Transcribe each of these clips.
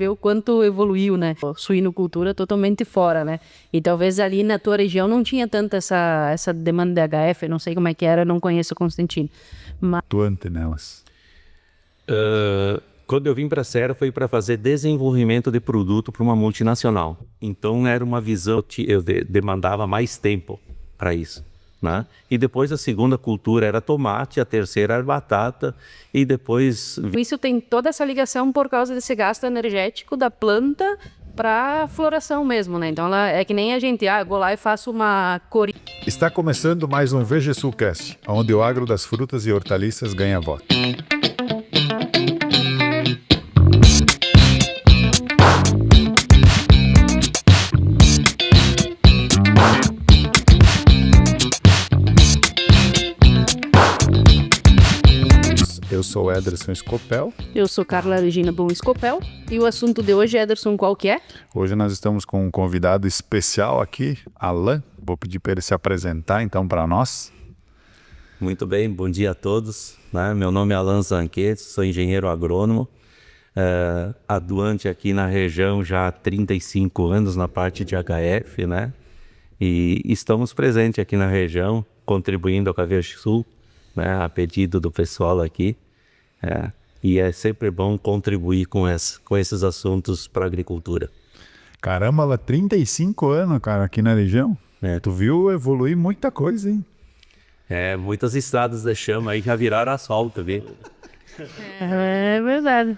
ver o quanto evoluiu, né? Suinocultura totalmente fora, né? E talvez ali na tua região não tinha tanta essa demanda de HF, eu não sei como é que era, eu não conheço Constantino. Mas Atuante nelas. Quando eu vim para a Serra foi para fazer desenvolvimento de produto para uma multinacional. Então era uma visão, eu demandava mais tempo para isso, né? E depois a segunda cultura era tomate, a terceira era batata e depois... isso tem toda essa ligação por causa desse gasto energético da planta para floração mesmo, né? Então ela é que nem a gente, eu vou lá e faço uma cor. Está começando mais um VGSulcast, onde o agro das frutas e hortaliças ganha voto. Eu sou Ederson Scopel. Eu sou Carla Regina Bom Scopel. E o assunto de hoje, Ederson, qual que é? Hoje nós estamos com um convidado especial aqui, Alan. Vou pedir para ele se apresentar então para nós. Muito bem, bom dia a todos, né? Meu nome é Alan Zanquet, sou engenheiro agrônomo, atuante aqui na região já há 35 anos na parte de HF, né? E estamos presentes aqui na região, contribuindo com a VGSul, né? A pedido do pessoal aqui. E é sempre bom contribuir com esses assuntos para a agricultura. Caramba, Alan, 35 anos, cara, aqui na região. Tu viu evoluir muita coisa, hein? Muitas estradas de chama aí já viraram asfalto, viu? É verdade.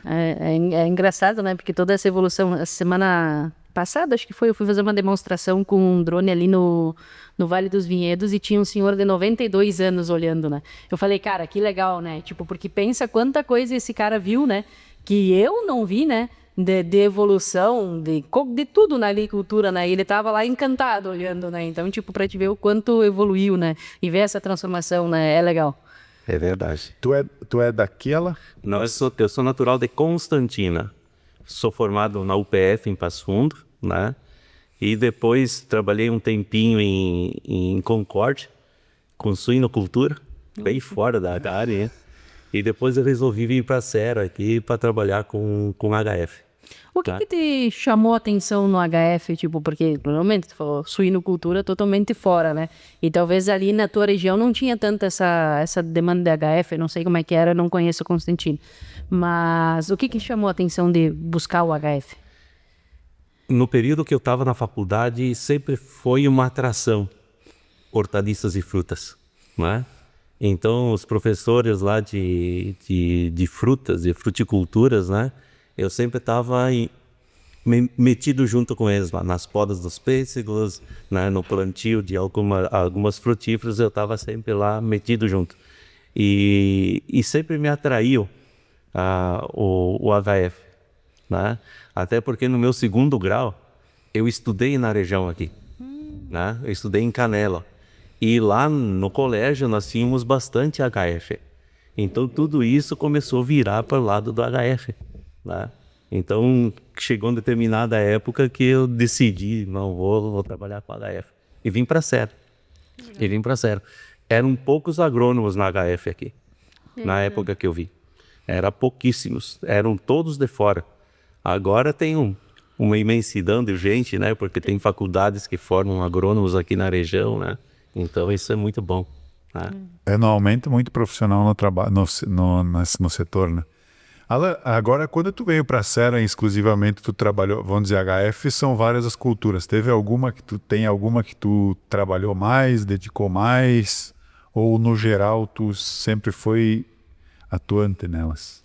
É engraçado, né? Porque toda essa evolução, a semana passada, acho que foi, eu fui fazer uma demonstração com um drone ali no Vale dos Vinhedos e tinha um senhor de 92 anos olhando, né? Eu falei, cara, que legal, né? Tipo, porque pensa quanta coisa esse cara viu, né? Que eu não vi, né? De evolução, de tudo na agricultura, né? E ele tava lá encantado olhando, né? Então, tipo, pra te ver o quanto evoluiu, né? E ver essa transformação, né? É legal. É verdade. Tu é daquela? Não, eu sou natural de Constantina. Sou formado na UPF em Passo Fundo, né? E depois trabalhei um tempinho em Concórdia, com suinocultura, bem fora da área, né? E depois eu resolvi vir para a Serra aqui para trabalhar com HF. O que te chamou a atenção no HF, tipo, porque normalmente tu falou suinocultura totalmente fora, né? E talvez ali na tua região não tinha tanta essa demanda de HF, eu não sei como é que era, eu não conheço Constantino. Mas o que chamou a atenção de buscar o HF? No período que eu estava na faculdade, sempre foi uma atração, hortaliças e frutas, né? Então, os professores lá de frutas e fruticulturas, né? Eu sempre estava metido junto com eles lá, nas podas dos pêssegos, né? No plantio de algumas frutíferas, eu estava sempre lá metido junto. E sempre me atraiu o HF, né? Até porque no meu segundo grau, eu estudei na região aqui, né? Eu estudei em Canela. E lá no colégio nós tínhamos bastante HF. Então tudo isso começou a virar para o lado do HF, né? Então chegou uma determinada época que eu decidi, não vou trabalhar com HF. E vim para a Serra. Eram poucos agrônomos na HF aqui, na época que eu vim. Eram pouquíssimos, eram todos de fora. Agora tem uma imensidão de gente, né? Porque tem faculdades que formam agrônomos aqui na região, né? Então isso é muito bom, né? Normalmente muito profissional no trabalho, no setor, né? Alan, agora quando tu veio para a Serra exclusivamente, tu trabalhou, vamos dizer, HF são várias as culturas. Teve alguma que tu trabalhou mais, dedicou mais? Ou no geral tu sempre foi atuante nelas?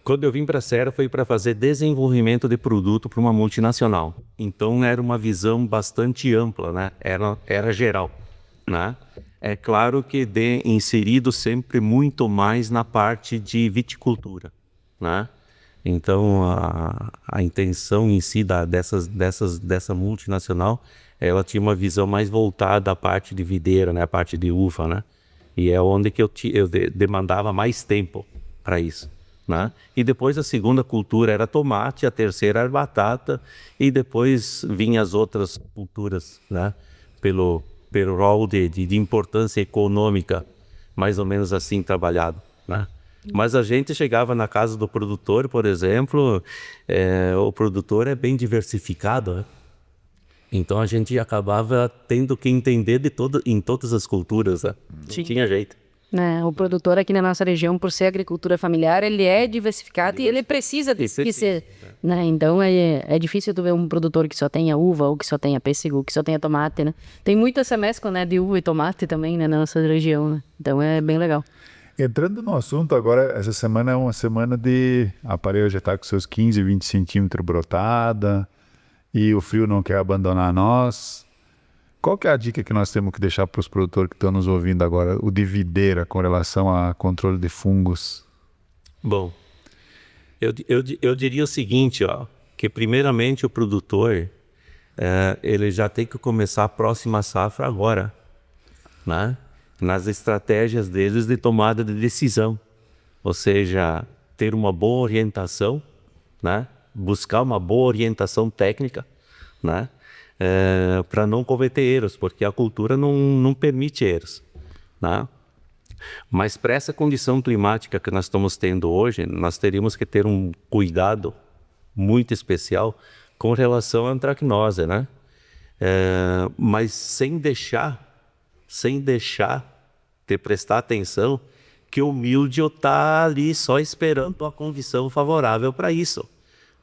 Quando eu vim para a Serra foi para fazer desenvolvimento de produto para uma multinacional. Então era uma visão bastante ampla, né? Era geral, né? É claro que inserido sempre muito mais na parte de viticultura, né? Então a intenção em si dessa multinacional, ela tinha uma visão mais voltada à parte de videira, né? A parte de uva, né? E é onde que eu demandava mais tempo para isso, né? E depois a segunda cultura era tomate, a terceira era batata e depois vinham as outras culturas, né? Pelo rol de importância econômica, mais ou menos assim trabalhado, né? Mas a gente chegava na casa do produtor, por exemplo, o produtor é bem diversificado, né? Então a gente acabava tendo que entender em todas as culturas, né? Não tinha jeito. Né, o produtor aqui na nossa região, por ser agricultura familiar, ele é diversificado e ele precisa de ser, né? Então é difícil tu ver um produtor que só tenha uva, ou que só tenha pêssego, ou que só tenha tomate, né? Tem muito essa mescla, né, de uva e tomate também, né, na nossa região, né? Então é bem legal. Entrando no assunto, agora essa semana é uma semana de a parede já está com seus 15, 20 centímetros brotada e o frio não quer abandonar nós. Qual que é a dica que nós temos que deixar para os produtores que estão nos ouvindo agora, o de videira com relação a controle de fungos? Bom, eu diria o seguinte, ó, que primeiramente o produtor, ele já tem que começar a próxima safra agora, né? Nas estratégias deles de tomada de decisão. Ou seja, ter uma boa orientação, né? Buscar uma boa orientação técnica, né? Para não cometer erros, porque a cultura não permite erros, né? Mas para essa condição climática que nós estamos tendo hoje, nós teríamos que ter um cuidado muito especial com relação à antracnose, né? Mas sem deixar de prestar atenção que o míldio está ali só esperando a condição favorável para isso,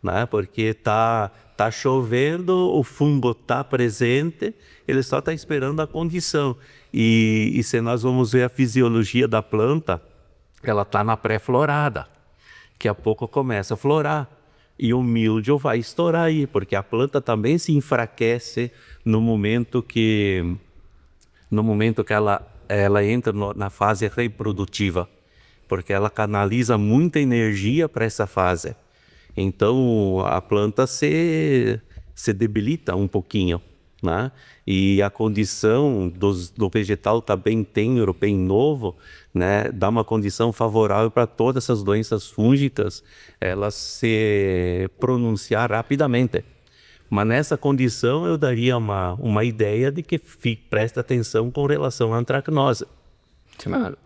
né? Porque tá chovendo, o fungo está presente, ele só está esperando a condição. E se nós vamos ver a fisiologia da planta, ela está na pré-florada. Daqui a pouco começa a florar. E o míldio vai estourar aí, porque a planta também se enfraquece no momento que ela entra na fase reprodutiva, porque ela canaliza muita energia para essa fase. Então a planta se debilita um pouquinho, né? E a condição do vegetal tá bem tenro, bem novo, né? Dá uma condição favorável para todas essas doenças fúngicas elas se pronunciar rapidamente. Mas nessa condição eu daria uma ideia de que presta atenção com relação à antracnose.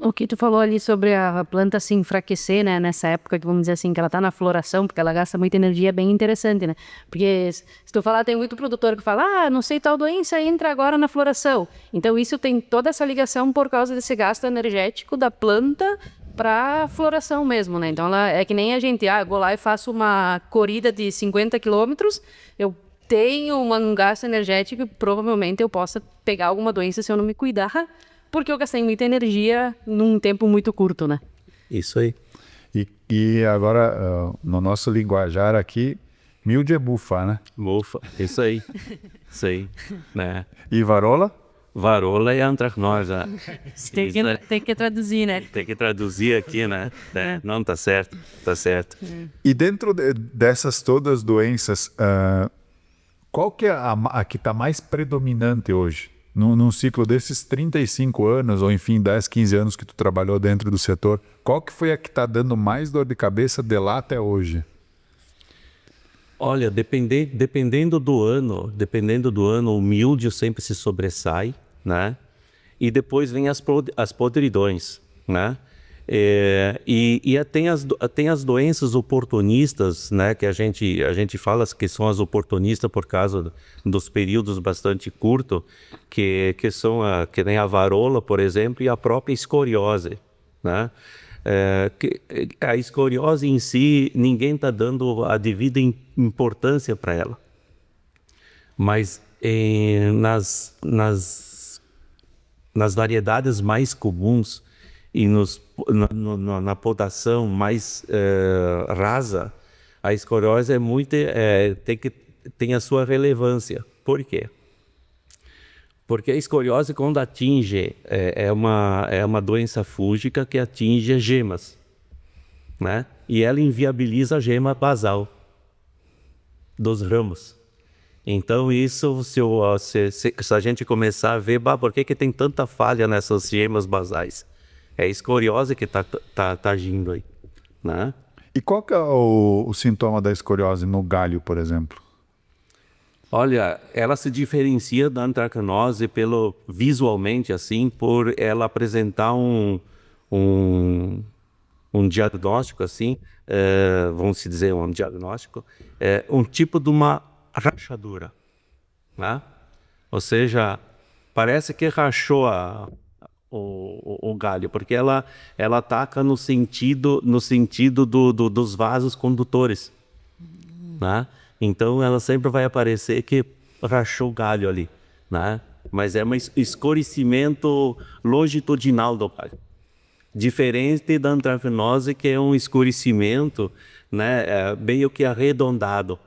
O que tu falou ali sobre a planta se enfraquecer, né, nessa época que vamos dizer assim, que ela tá na floração, porque ela gasta muita energia, é bem interessante, né? Porque se tu falar, tem muito produtor que fala, não sei, tal doença entra agora na floração. Então isso tem toda essa ligação por causa desse gasto energético da planta para floração mesmo, né? Então ela é que nem a gente, eu vou lá e faço uma corrida de 50 quilômetros, eu tenho um gasto energético e provavelmente eu possa pegar alguma doença se eu não me cuidar, porque eu gastei muita energia num tempo muito curto, né? Isso aí. E agora, no nosso linguajar aqui, míldio é bufa, né? Bufa, isso aí. Isso aí, né? E varola? Varola é antracnose. Tem que traduzir, né? Tem que traduzir aqui, né? Não, tá certo, tá certo. E dentro dessas todas doenças, qual que é a que está mais predominante hoje? Num ciclo desses 35 anos, ou enfim, 10, 15 anos que tu trabalhou dentro do setor, qual que foi a que está dando mais dor de cabeça de lá até hoje? Olha, dependendo do ano, o míldio sempre se sobressai, né? E depois vem as podridões, né? E tem as doenças oportunistas, né? Que a gente fala que são as oportunistas por causa dos períodos bastante curtos, que são que nem a varola, por exemplo, e a própria escoriose, né? A escoriose em si, ninguém está dando a devida importância para ela. Mas nas variedades mais comuns e na podação mais rasa, a escoriose tem a sua relevância. Por quê? Porque a escoriose, quando atinge, é uma doença fúngica que atinge as gemas, né? E ela inviabiliza a gema basal dos ramos. Então isso, se a gente começar a ver, por que tem tanta falha nessas gemas basais? É a escoriose que tá agindo aí, né? E qual que é o sintoma da escoriose no galho, por exemplo? Olha, ela se diferencia da antracnose visualmente, assim, por ela apresentar um um diagnóstico assim, vamos dizer um diagnóstico, um tipo de uma rachadura, né? Ou seja, parece que rachou o galho, porque ela ataca no sentido dos vasos condutores, né? Então ela sempre vai aparecer que rachou o galho ali, né? Mas é um escurecimento longitudinal do galho. Diferente da antracnose, que é um escurecimento, né, meio que arredondado.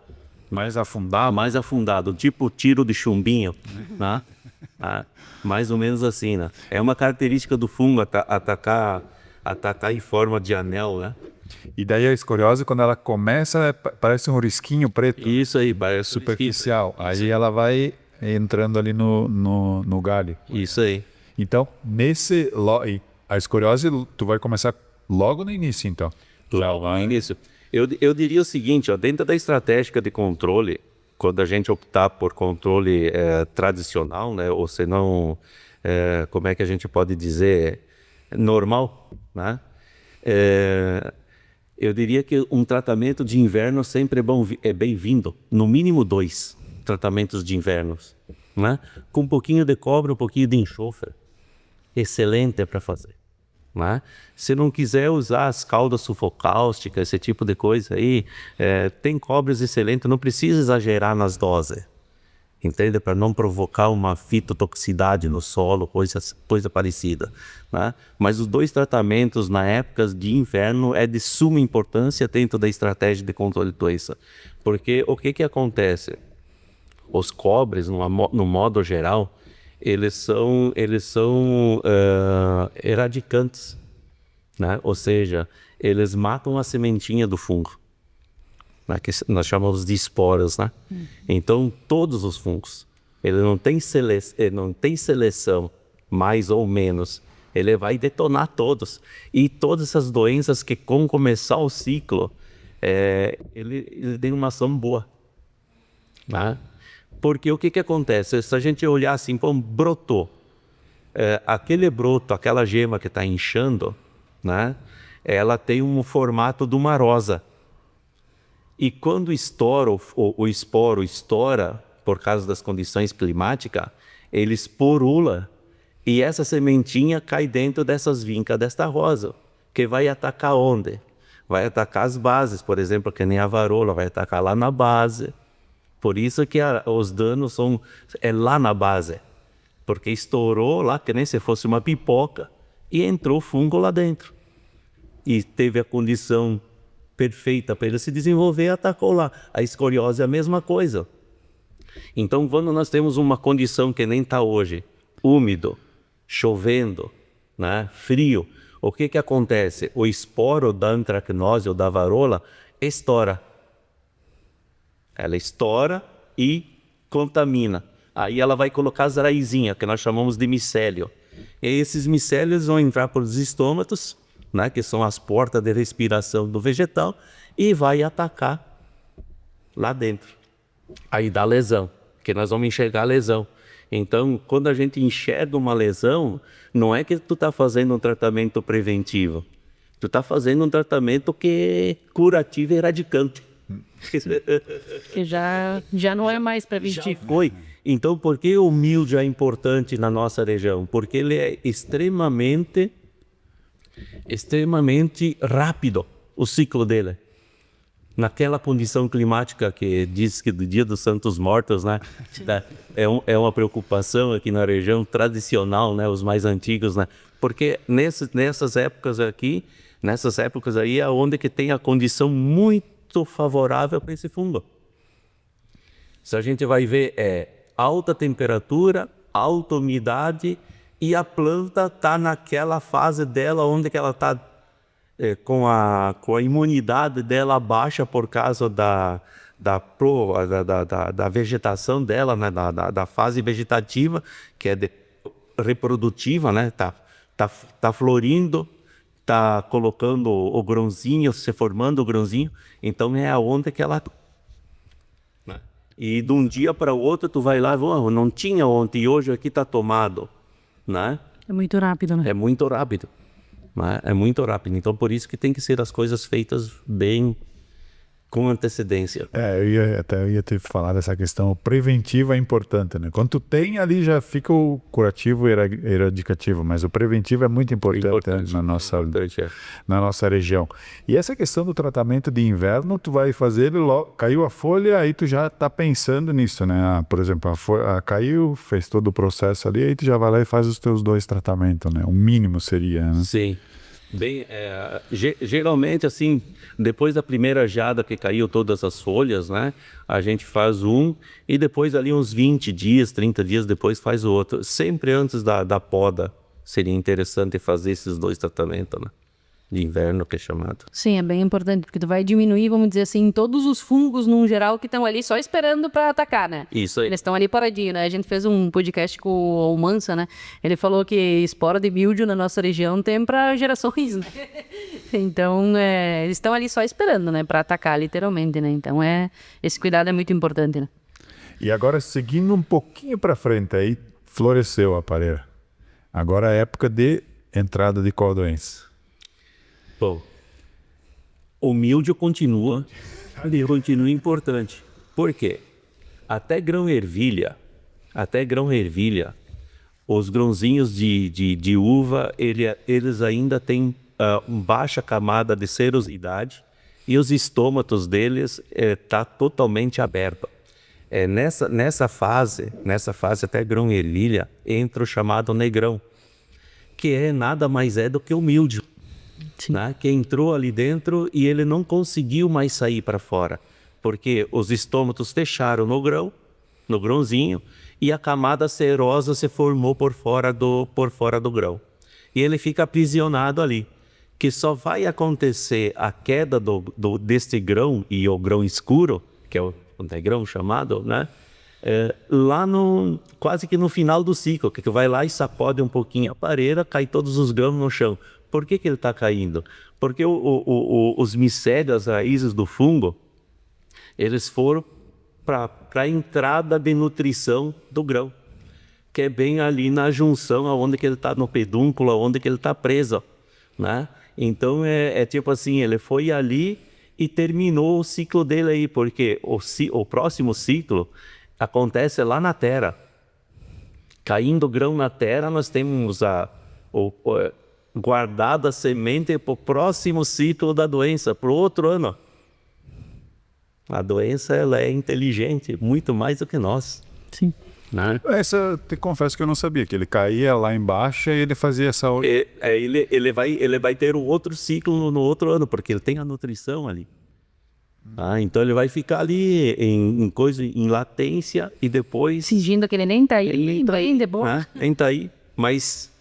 Mais afundado? Mais afundado, tipo tiro de chumbinho, né? Mais ou menos assim, né? É uma característica do fungo atacar em forma de anel, né? E daí a escoliose, quando ela começa, parece um risquinho preto. Isso aí, parece superficial. Aí ela vai entrando ali no galho. Isso aí. Então, a escoliose, tu vai começar logo no início, então. Logo no início. Eu diria o seguinte, ó, dentro da estratégia de controle, quando a gente optar por controle tradicional, né, ou se não, como é que a gente pode dizer, normal, né? Eu diria que um tratamento de inverno sempre é bem-vindo, no mínimo 2 tratamentos de inverno, né? Com um pouquinho de cobre, um pouquinho de enxofre, excelente para fazer. Né? Se não quiser usar as caudas sulfocáusticas, esse tipo de coisa aí, tem cobres excelentes, não precisa exagerar nas doses, entende? Para não provocar uma fitotoxicidade no solo, coisa parecida, né? Mas os 2 tratamentos na época de inverno é de suma importância dentro da estratégia de controle de doença, porque o que acontece? Os cobres, no modo geral, eles são eradicantes, né? Ou seja, eles matam a sementinha do fungo, né? Que nós chamamos de esporas, né? Então, todos os fungos, ele não tem seleção, mais ou menos, ele vai detonar todos. E todas essas doenças que com começar o ciclo, ele tem uma ação boa, né? Porque o que acontece? Se a gente olhar assim, pô, brotou. Aquele broto, aquela gema que está inchando, né? Ela tem um formato de uma rosa. E quando estoura, o esporo estoura, por causa das condições climáticas, ele esporula e essa sementinha cai dentro dessas vincas desta rosa, que vai atacar onde? Vai atacar as bases, por exemplo, que nem a varola, vai atacar lá na base. Por isso que os danos são lá na base, porque estourou lá, que nem se fosse uma pipoca, e entrou fungo lá dentro. E teve a condição perfeita para ele se desenvolver e atacou lá. A escoliose é a mesma coisa. Então, quando nós temos uma condição que nem está hoje, úmido, chovendo, né, frio, o que acontece? O esporo da antracnose ou da varola estoura. Ela estoura e contamina. Aí ela vai colocar as raizinhas, que nós chamamos de micélio. E esses micélios vão entrar por os estômatos, né, que são as portas de respiração do vegetal, e vai atacar lá dentro. Aí dá lesão, que nós vamos enxergar a lesão. Então, quando a gente enxerga uma lesão, não é que tu está fazendo um tratamento preventivo. Tu está fazendo um tratamento que é curativo e eradicante. Que já não é mais preventivo. Já foi. Então, por que o milho é importante na nossa região? Porque ele é extremamente rápido, o ciclo dele. Naquela condição climática que diz que do Dia dos Santos Mortos, né? É uma preocupação aqui na região tradicional, né? Os mais antigos, né? Porque nessas épocas aí é onde que tem a condição muito favorável para esse fungo. Se a gente vai ver, alta temperatura, alta umidade, e a planta está naquela fase dela onde que ela está com a imunidade dela baixa por causa da vegetação dela, né? da fase vegetativa, que é reprodutiva, né? Tá florindo, tá colocando o grãozinho, se formando o grãozinho, então é aonde que ela... E de um dia para o outro tu vai lá, não tinha ontem e hoje aqui está tomado, né? É muito rápido, né? É muito rápido. né? É muito rápido. Então, por isso que tem que ser as coisas feitas bem com antecedência. Eu ia ter falado dessa questão. O preventivo é importante, né? Quando tu tem ali, já fica o curativo e eradicativo, mas o preventivo é muito importante, né, na nossa região. E essa questão do tratamento de inverno, tu vai fazer ele logo, caiu a folha, aí tu já tá pensando nisso, né? Por exemplo, a folha caiu, fez todo o processo ali, aí tu já vai lá e faz os teus 2 tratamentos, né? O mínimo seria, né? Sim. Bem, geralmente, assim, depois da primeira geada que caiu todas as folhas, né, a gente faz um e depois ali uns 20 dias, 30 dias depois faz o outro. Sempre antes da poda seria interessante fazer esses 2 tratamentos, né, de inverno, que é chamado. Sim, é bem importante, porque tu vai diminuir, vamos dizer assim, todos os fungos, num geral, que estão ali só esperando para atacar, né? Isso aí. Eles estão ali paradinhos, né? A gente fez um podcast com o Mansa, né? Ele falou que espora de míldio na nossa região tem para gerações, né? Então, eles estão ali só esperando, né? Para atacar, literalmente, né? Então, esse cuidado é muito importante, né? E agora, seguindo um pouquinho para frente, aí floresceu a pareira. Agora é a época de entrada de qual doença? Bom, o míldio continua importante. Por quê? Até grão-ervilha, os grãozinhos de uva, eles ainda têm baixa camada de serosidade e os estômatos deles tá totalmente aberto. Nessa fase até grão-ervilha, entra o chamado negrão, que nada mais do que o míldio. Né? Que entrou ali dentro e ele não conseguiu mais sair para fora, porque os estômatos fecharam no grãozinho, e a camada serosa se formou por fora do grão. E ele fica aprisionado ali, que só vai acontecer a queda deste grão, e o grão escuro, que é o negrão chamado, né? Lá quase que no final do ciclo, que tu vai lá e sacode um pouquinho a pareira, cai todos os grãos no chão. Por que ele está caindo? Porque os micélios, as raízes do fungo, eles foram para a entrada de nutrição do grão, que é bem ali na junção, onde que ele está, no pedúnculo, onde que ele está preso, né? Então, tipo assim, ele foi ali e terminou o ciclo dele aí, porque o próximo ciclo acontece lá na terra. Caindo grão na terra, nós temos guardada a semente para o próximo ciclo da doença, para o outro ano. A doença, ela é inteligente, muito mais do que nós. Sim. Né? Essa, te confesso que eu não sabia, que ele caía lá embaixo e ele fazia essa... Ele vai ter um outro ciclo no outro ano, porque ele tem a nutrição ali. Então ele vai ficar ali em latência e depois... Fingindo que ele nem tá aí, ainda boa. Nem tá aí, mas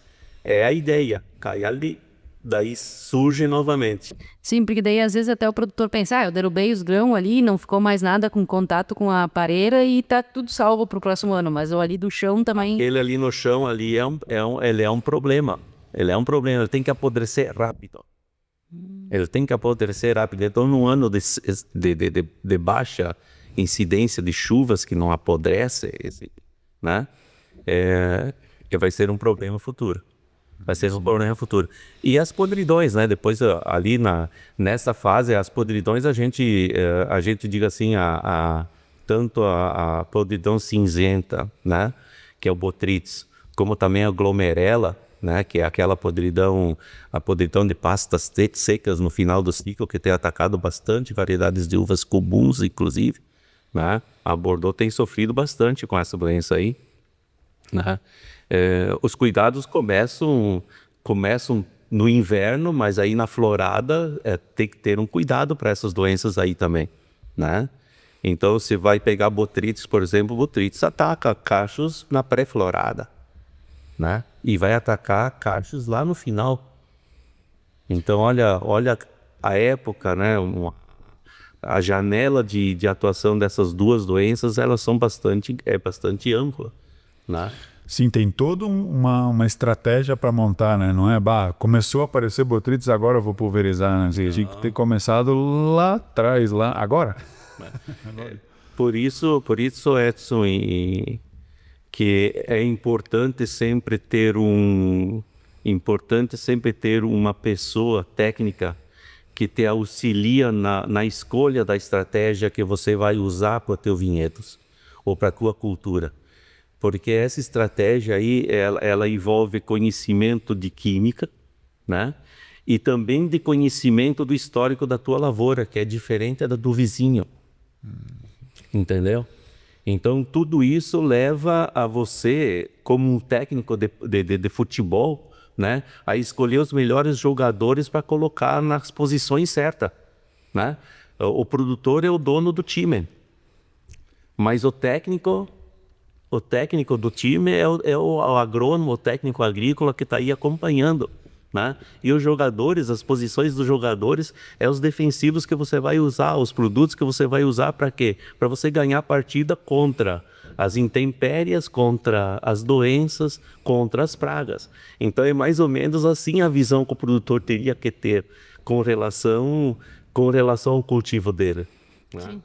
é a ideia, cai ali, daí surge novamente. Sim, porque daí às vezes até o produtor pensa, eu derrubei os grãos ali, não ficou mais nada com contato com a pareira e tá tudo salvo pro próximo ano, mas o ali do chão também... Ele ali no chão, ali ele é um problema, ele tem que apodrecer rápido. Então, num ano de baixa incidência de chuvas que não apodrece, né? Vai ser um problema futuro. E as podridões, né? Depois, ali nessa fase, as podridões, a gente diga assim, tanto a podridão cinzenta, né? Que é o botrytis, como também a glomerela, né? Que é aquela a podridão de pastas secas no final do ciclo, que tem atacado bastante variedades de uvas comuns, inclusive, né? A Bordeaux tem sofrido bastante com essa doença aí, né? Os cuidados começam no inverno, mas aí na florada tem que ter um cuidado para essas doenças aí também, né? Então, se vai pegar botrytis, por exemplo, botrytis ataca cachos na pré-florada, né? E vai atacar cachos lá no final. Então, olha a época, né? A janela de atuação dessas duas doenças, elas são bastante ampla, né? Sim, tem toda uma estratégia para montar, né? Não é, começou a aparecer botrytis, agora eu vou pulverizar, né? Tinha que ter começado lá atrás, agora. Por isso, Edson, que é importante sempre ter Importante sempre ter uma pessoa técnica que te auxilia na escolha da estratégia que você vai usar para os teus vinhedos ou para a tua cultura. Porque essa estratégia aí, ela envolve conhecimento de química, né? E também de conhecimento do histórico da tua lavoura, que é diferente da do vizinho. Entendeu? Então, tudo isso leva a você, como um técnico de futebol, né, a escolher os melhores jogadores para colocar nas posições certas, né? O produtor é o dono do time, mas o técnico do time é o agrônomo, o técnico agrícola que está aí acompanhando, né? E os jogadores, as posições dos jogadores, é os defensivos que você vai usar, os produtos que você vai usar para quê? Para você ganhar a partida contra as intempéries, contra as doenças, contra as pragas. Então é mais ou menos assim a visão que o produtor teria que ter com relação ao cultivo dele. Né?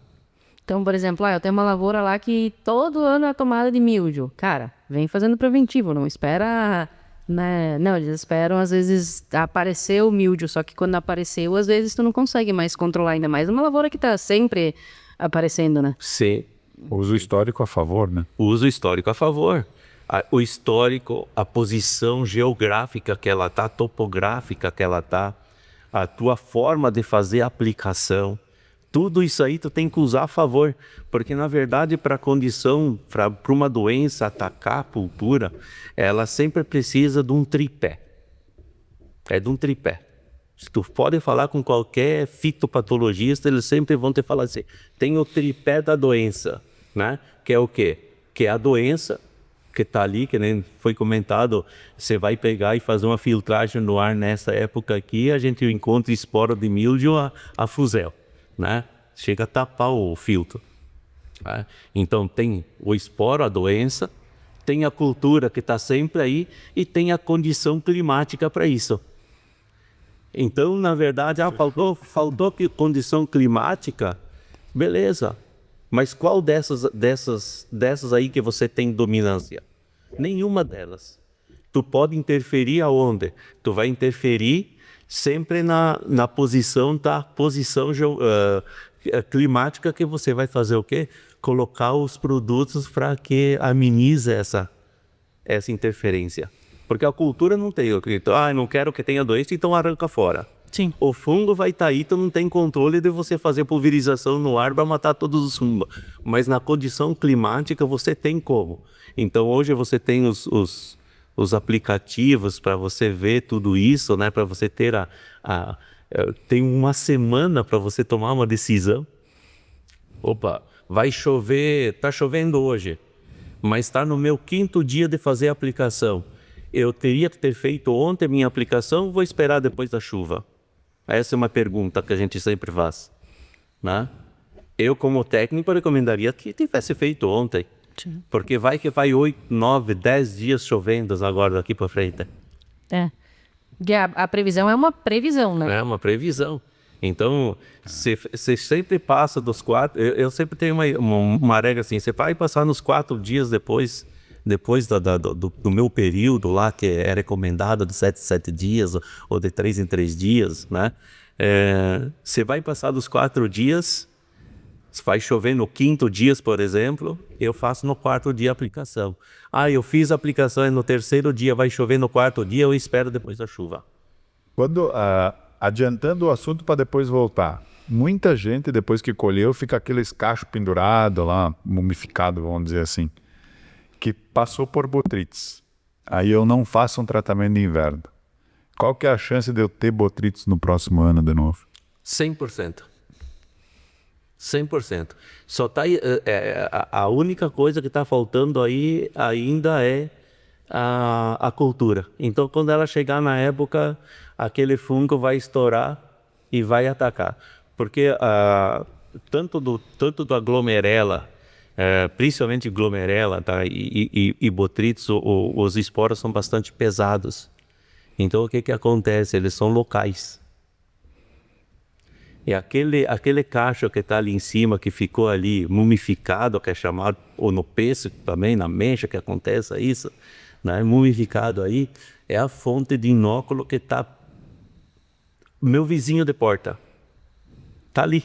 Então, por exemplo, eu tenho uma lavoura lá que todo ano é tomada de míldio. Cara, vem fazendo preventivo, não espera, né? Não, eles esperam às vezes aparecer o míldio, só que quando apareceu, às vezes tu não consegue mais controlar, ainda mais uma lavoura que tá sempre aparecendo, né? Sim. Uso histórico a favor, né? Uso histórico a favor. O histórico, a posição geográfica que ela tá, topográfica que ela tá, a tua forma de fazer a aplicação, tudo isso aí tu tem que usar a favor, porque na verdade para a condição, para uma doença atacar a cultura, ela sempre precisa de um tripé. É de um tripé. Se tu pode falar com qualquer fitopatologista, eles sempre vão te falar assim, tem o tripé da doença, né? Que é o quê? Que é a doença que está ali, que nem foi comentado, você vai pegar e fazer uma filtragem no ar nessa época aqui, a gente encontra esporo de míldio a fuzel, né? Chega a tapar o filtro. Né? Então tem o esporo, a doença, tem a cultura que está sempre aí e tem a condição climática para isso. Então, na verdade, faltou condição climática, beleza. Mas qual dessas aí que você tem dominância? Nenhuma delas. Tu pode interferir aonde? Tu vai interferir sempre na posição climática que você vai fazer o quê? Colocar os produtos para que amenize essa interferência. Porque a cultura não tem, não quero que tenha doença, então arranca fora. Sim. O fungo vai estar aí, tu não tem controle de você fazer pulverização no ar para matar todos os fungos. Mas na condição climática você tem como. Então hoje você tem os aplicativos para você ver tudo isso, né? Para você ter tem uma semana para você tomar uma decisão. Opa, vai chover, tá chovendo hoje, mas está no meu 5º dia de fazer a aplicação. Eu teria que ter feito ontem a minha aplicação ou vou esperar depois da chuva? Essa é uma pergunta que a gente sempre faz. Né? Eu, como técnico, recomendaria que tivesse feito ontem. Sim. Porque vai 8, 9, 10 dias chovendo agora daqui para frente. E a previsão é uma previsão, né? É uma previsão. Então, você sempre passa dos 4... Eu sempre tenho uma regra assim, você vai passar nos 4 dias depois do meu período lá, que é recomendado de 7 dias, ou de 3 em 3 dias, né? Você vai passar dos 4 dias, vai chover no 5º dia, por exemplo, eu faço no 4º dia a aplicação. Eu fiz a aplicação e no 3º dia vai chover no 4º dia, eu espero depois da chuva. Quando, adiantando o assunto para depois voltar, muita gente, depois que colheu, fica aqueles cachos pendurados lá, mumificado, vamos dizer assim, que passou por botrytis. Aí eu não faço um tratamento de inverno. Qual que é a chance de eu ter botrytis no próximo ano de novo? 100%. 100%. Só tá a única coisa que está faltando aí ainda é a cultura. Então, quando ela chegar na época, aquele fungo vai estourar e vai atacar. Porque tanto do aglomerela, principalmente glomerela, tá? e botrytis, os esporos são bastante pesados. Então o que acontece? Eles são locais. E aquele cacho que está ali em cima, que ficou ali mumificado, que é chamado, ou no pêssego também, na mecha que acontece isso, né, mumificado aí, é a fonte de inóculo que está meu vizinho de porta. Está ali.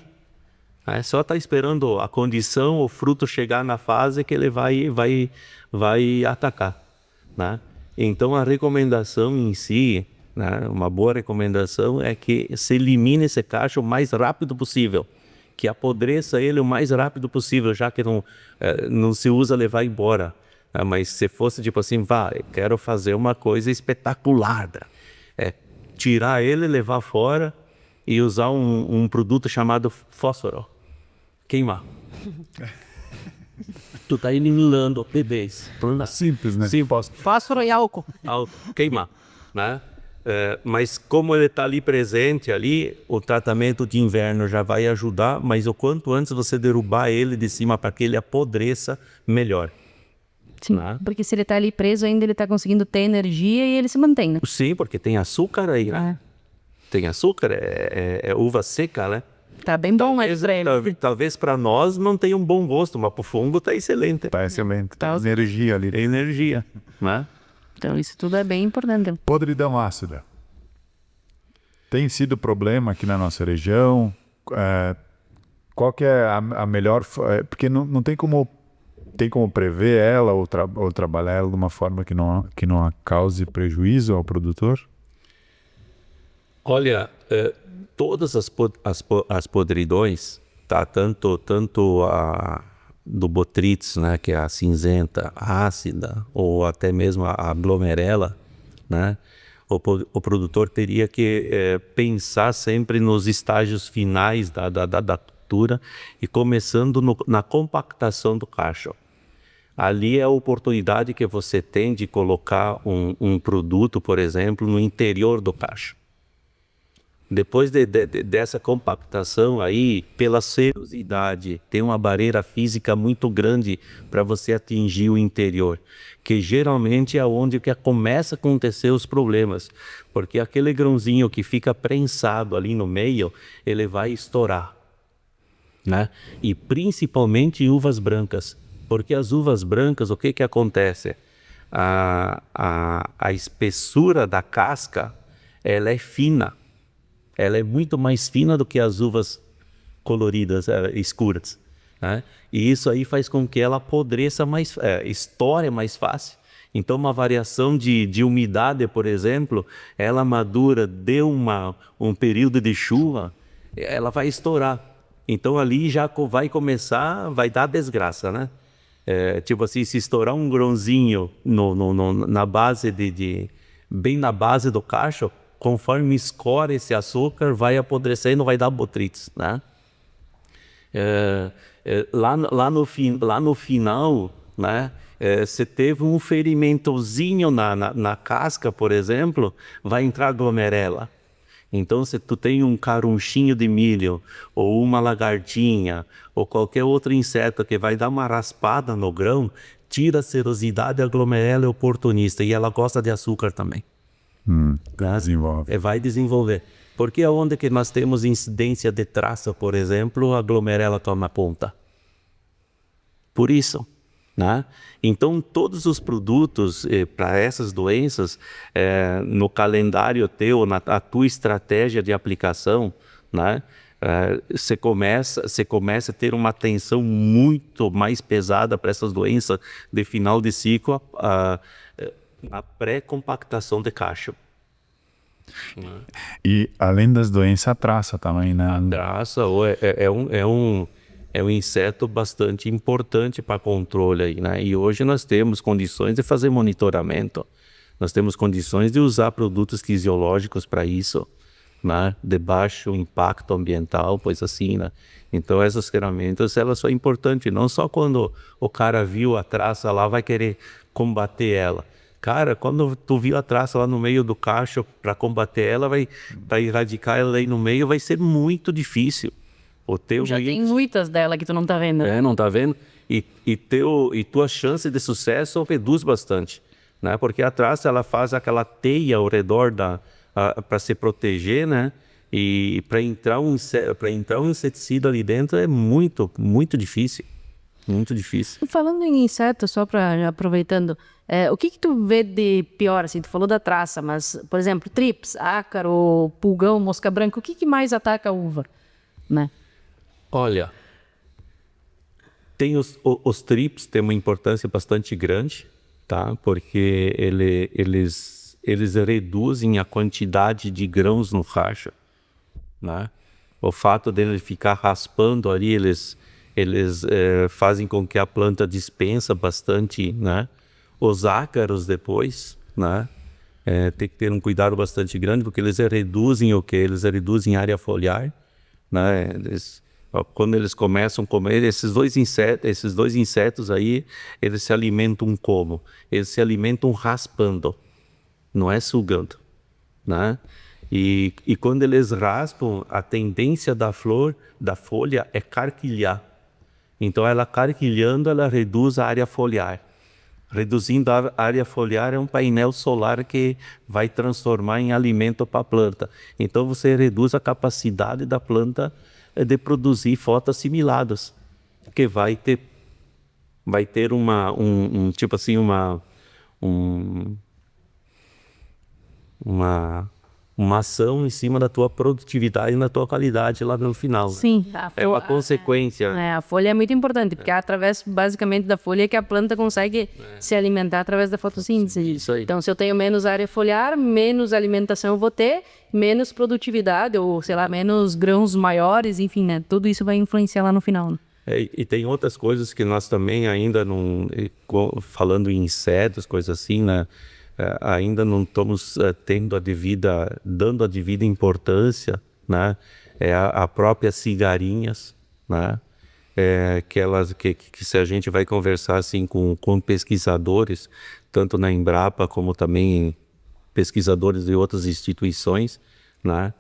Só está esperando a condição, o fruto chegar na fase que ele vai atacar, né? Então a recomendação em si, né, uma boa recomendação é que se elimine esse cacho o mais rápido possível, que apodreça ele o mais rápido possível, já que não se usa levar embora. Mas se fosse tipo assim, eu quero fazer uma coisa espetacular, tirar ele, levar fora e usar um produto chamado fósforo. Queimar. Tu tá eliminando bebês. Simples, né? Sim, Fósforo e álcool. queimar, né? Mas como ele está ali presente ali, o tratamento de inverno já vai ajudar, mas o quanto antes você derrubar ele de cima para que ele apodreça, melhor. Sim, Né? porque se ele tá ali preso ainda, ele tá conseguindo ter energia e ele se mantém, né? Sim, porque tem açúcar aí, né? Tem açúcar, é uva seca, né? Tá bem bom, mas pra ele. Talvez para nós não tenha um bom gosto, mas para o fungo tá excelente. Tá excelente. Tá. Energia ali. É energia, né? Então isso tudo é bem importante. Podridão ácida. Tem sido problema aqui na nossa região. Qual que é a melhor... Porque não tem como prever ela ou trabalhar ela de uma forma que não cause prejuízo ao produtor? Olha, todas as podridões, tá? Tanto a do Botrytis, né, que é a cinzenta, a ácida, ou até mesmo a glomerela, né? O produtor teria que pensar sempre nos estágios finais da cultura e começando na compactação do cacho. Ali é a oportunidade que você tem de colocar um produto, por exemplo, no interior do cacho. Depois dessa compactação aí, pela serosidade, tem uma barreira física muito grande para você atingir o interior, que geralmente é onde que começa a acontecer os problemas, porque aquele grãozinho que fica prensado ali no meio, ele vai estourar, né? E principalmente em uvas brancas, porque as uvas brancas, o que acontece? A espessura da casca, ela é fina. Ela é muito mais fina do que as uvas coloridas, escuras, né? E isso aí faz com que ela apodreça estoure mais fácil. Então, uma variação de umidade, por exemplo, ela madura, deu um período de chuva, ela vai estourar. Então, ali já vai vai dar desgraça, né? Tipo assim, se estourar um grãozinho na base bem na base do cacho, conforme escorre esse açúcar, vai apodrecer e não vai dar Botrytis, né? Lá no final, né? Você teve um ferimentozinho na casca, por exemplo, vai entrar glomerela. Então, se tu tem um carunchinho de milho, ou uma lagartinha, ou qualquer outro inseto que vai dar uma raspada no grão, tira a serosidade, a glomerela é oportunista, e ela gosta de açúcar também. Desenvolve. Vai desenvolver. Porque aonde que nós temos incidência de traça, por exemplo, a glomerela toma conta. Por isso, né? Então, todos os produtos para essas doenças, no calendário teu, a tua estratégia de aplicação, né? Você começa a ter uma atenção muito mais pesada para essas doenças de final de ciclo, a pré-compactação de cacho. E além das doenças, a traça também, né? A traça é um inseto bastante importante para controle aí, né? E hoje nós temos condições de fazer monitoramento, nós temos condições de usar produtos fisiológicos para isso, né? De baixo impacto ambiental, pois assim, né? Então essas ferramentas, elas são importantes, não só quando o cara viu a traça lá, vai querer combater ela. Cara, quando tu viu a traça lá no meio do cacho, para combater ela, para erradicar ela aí no meio, vai ser muito difícil. Já tem muitas dela que tu não tá vendo. Não tá vendo? E tua chance de sucesso reduz bastante, né? Porque a traça, ela faz aquela teia ao redor para se proteger, né? E para entrar um inseticida ali dentro é muito, muito difícil. muito difícil. Falando em insetos, só para aproveitando, o que tu vê de pior, assim, tu falou da traça, mas, por exemplo, trips, ácaro, pulgão, mosca branca, o que mais ataca a uva, né? Olha, tem os trips têm uma importância bastante grande, tá? Porque eles reduzem a quantidade de grãos no racha, né? O fato dele ficar raspando ali, eles fazem com que a planta dispensa bastante, né? Os ácaros depois, né? Tem que ter um cuidado bastante grande, porque eles reduzem o quê? Eles reduzem a área foliar, né? Quando eles começam a comer, esses dois insetos aí, eles se alimentam como? Eles se alimentam raspando, não é sugando, né? E quando eles raspam, a tendência da folha é carquilhar. Então, ela carquilhando, ela reduz a área foliar. Reduzindo a área foliar é um painel solar que vai transformar em alimento para a planta. Então, você reduz a capacidade da planta de produzir fotoassimilados, que vai ter tipo assim, uma ação em cima da tua produtividade e da tua qualidade lá no final. Sim. É uma consequência. A folha é muito importante, porque é através, basicamente, da folha que a planta consegue se alimentar através da fotossíntese. Isso aí. Então, se eu tenho menos área foliar, menos alimentação eu vou ter, menos produtividade, ou, sei lá, menos grãos maiores, enfim, né? Tudo isso vai influenciar lá no final. Né? E tem outras coisas que nós também ainda não... Falando em insetos, coisas assim, né? Ainda não estamos dando a devida importância, né? A própria cigarinhas, né? Que se a gente vai conversar assim com pesquisadores, tanto na Embrapa como também pesquisadores de outras instituições, né?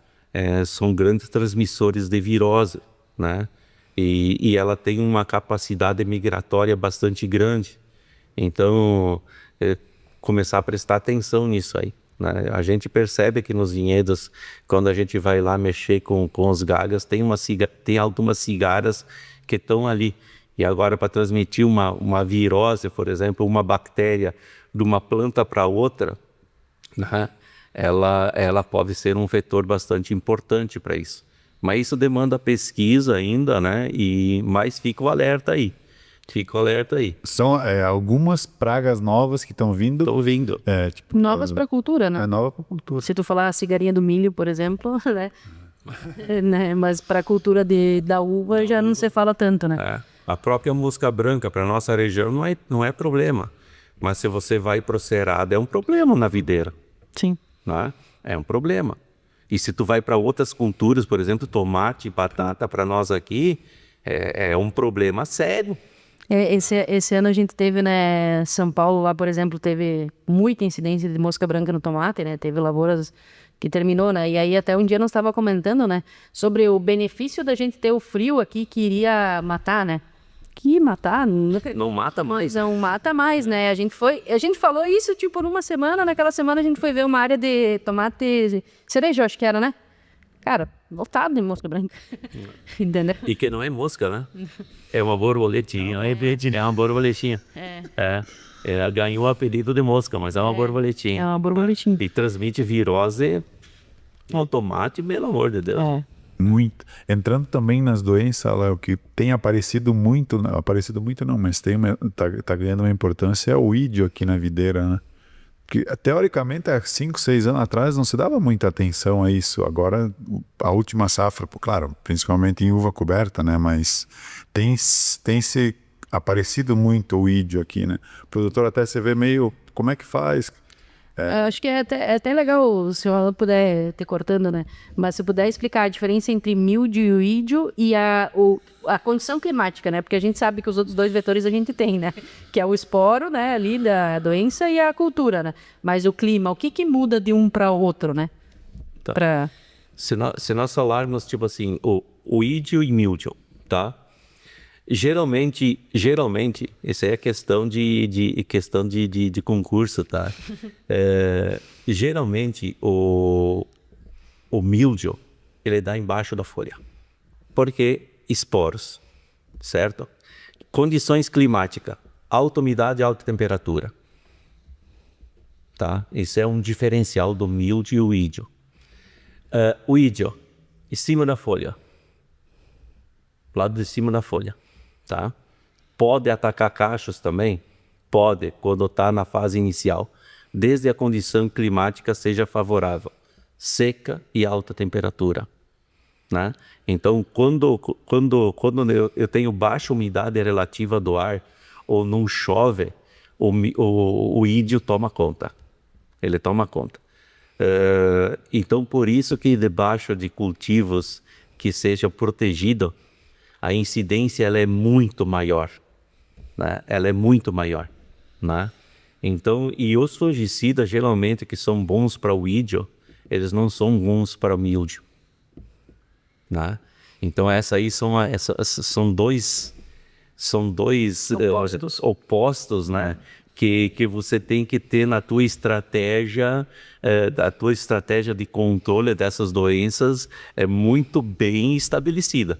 São grandes transmissores de virose, né? E ela tem uma capacidade migratória bastante grande. Então, começar a prestar atenção nisso aí, né? A gente percebe que nos vinhedos, quando a gente vai lá mexer com os galhos, tem algumas cigarras que estão ali. E agora, para transmitir uma virose, por exemplo, uma bactéria de uma planta para outra, né? Ela pode ser um vetor bastante importante para isso. Mas isso demanda pesquisa ainda, né? Mas fica o alerta aí. São algumas pragas novas que estão vindo. Estão vindo. Novas para a cultura, né? É nova para a cultura. Se tu falar a cigarinha do milho, por exemplo, né? Né? Mas para a cultura da uva já não se fala tanto, né? A própria mosca branca para nossa região não é problema. Mas se você vai para o cerrado, é um problema na videira. Sim. Né? É um problema. E se tu vai para outras culturas, por exemplo, tomate, batata, para nós aqui, é um problema sério. Esse ano a gente teve, né, São Paulo lá, por exemplo, teve muita incidência de mosca branca no tomate, né, teve lavouras que terminou, né, e aí até um dia nós estava comentando, né, sobre o benefício da gente ter o frio aqui que iria matar, né, que matar... Não mata mais. Não mata mais, né, a gente falou isso, tipo, numa semana, naquela semana a gente foi ver uma área de tomate cereja, acho que era, né, cara, lotado de mosca branca, entendeu? E que não é mosca, né? É uma borboletinha, é uma borboletinha. Ela ganhou o apelido de mosca, mas é uma borboletinha. É uma borboletinha. E transmite virose ao tomate, pelo amor de Deus. Muito. Entrando também nas doenças, o que tem aparecido muito não, mas tá ganhando uma importância, é o ídio aqui na videira, né? Que, teoricamente, há 5, 6 anos atrás não se dava muita atenção a isso. Agora, a última safra, claro, principalmente em uva coberta, né? Mas tem se aparecido muito o ídio aqui, né? O produtor até se vê meio, como é que faz? Acho que é até legal, se o Alan puder ter cortando, né? Mas se puder explicar a diferença entre míldio e ídio e a condição climática, né? Porque a gente sabe que os outros dois vetores a gente tem, né? Que é o esporo, né? Ali da doença e a cultura, né? Mas o clima, o que muda de um para o outro, né? Tá. Se nós falarmos, tipo assim, o ídio e míldio, tá? Geralmente, isso aí é questão de concurso, tá? Geralmente, o míldio, ele dá embaixo da folha. Porque esporos, certo? condições climáticas, alta umidade e alta temperatura. Tá? Isso é um diferencial do míldio e o ídio. O ídio, em cima da folha, lado de cima da folha, tá? Pode atacar cachos também? Pode, quando está na fase inicial, desde a condição climática seja favorável, seca e alta temperatura, né? Então, quando eu tenho baixa umidade relativa do ar ou não chove, o ídio toma conta. Ele toma conta. Então, por isso que debaixo de cultivos que sejam protegidos, a incidência ela é muito maior, né? Ela é muito maior, né? Então, e os fungicidas geralmente que são bons para o ídio, eles não são bons para o míldio, né? Então, são dois opostos, né? Que você tem que ter na tua estratégia, de controle dessas doenças é muito bem estabelecida,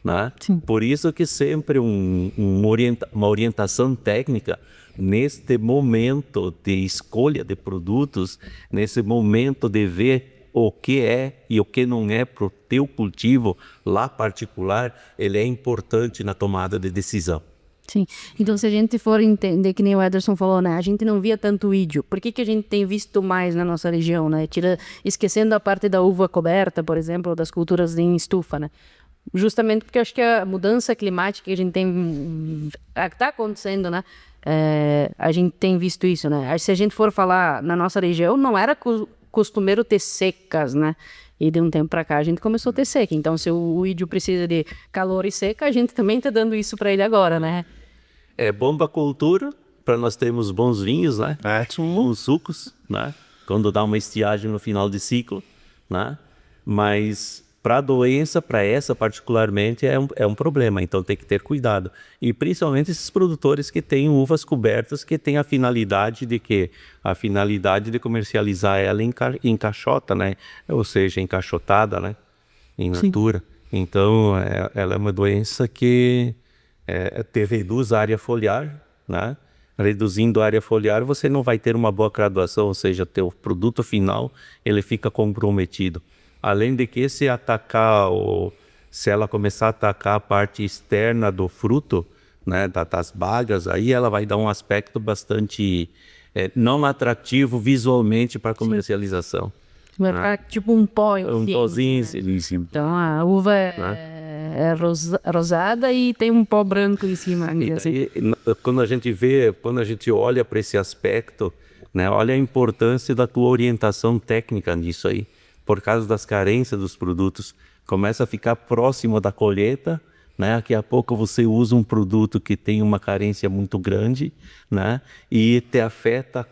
né? Por isso que sempre uma orientação técnica neste momento de escolha de produtos, nesse momento de ver o que é e o que não é para o teu cultivo lá particular, ele é importante na tomada de decisão. Sim, então se a gente for entender, que nem o Ederson falou, né, a gente não via tanto ídio, por que a gente tem visto mais na nossa região, né, esquecendo a parte da uva coberta, por exemplo, das culturas em estufa, né, justamente porque eu acho que a mudança climática que a gente tem, está acontecendo, né, a gente tem visto isso, né, se a gente for falar na nossa região, não era costumeiro ter secas, né, e de um tempo para cá a gente começou a ter seca, então se o ídio precisa de calor e seca, a gente também está dando isso para ele agora, né. É bom para a cultura, para nós termos bons vinhos, né? Bons sucos, né? Quando dá uma estiagem no final de ciclo, né? Mas para a doença, para essa particularmente, é um problema, então tem que ter cuidado. E principalmente esses produtores que têm uvas cobertas, que têm a finalidade de quê? A finalidade de comercializar ela em caixota, né? Ou seja, encaixotada, né? Em natura. Então, ela é uma doença que reduz a área foliar, né? Reduzindo a área foliar, você não vai ter uma boa graduação, ou seja, teu produto final, ele fica comprometido. Além de que se ela começar a atacar a parte externa do fruto, né, das bagas, aí ela vai dar um aspecto bastante não atrativo visualmente para a comercialização. Vai ficar tipo um pó. Um pozinho. Né? Então a uva é rosada e tem um pó branco em cima. Assim. Quando a gente olha para esse aspecto, né, olha a importância da tua orientação técnica nisso aí. Por causa das carências dos produtos, começa a ficar próximo da colheita, né? Daqui a pouco você usa um produto que tem uma carência muito grande, né? E te afeta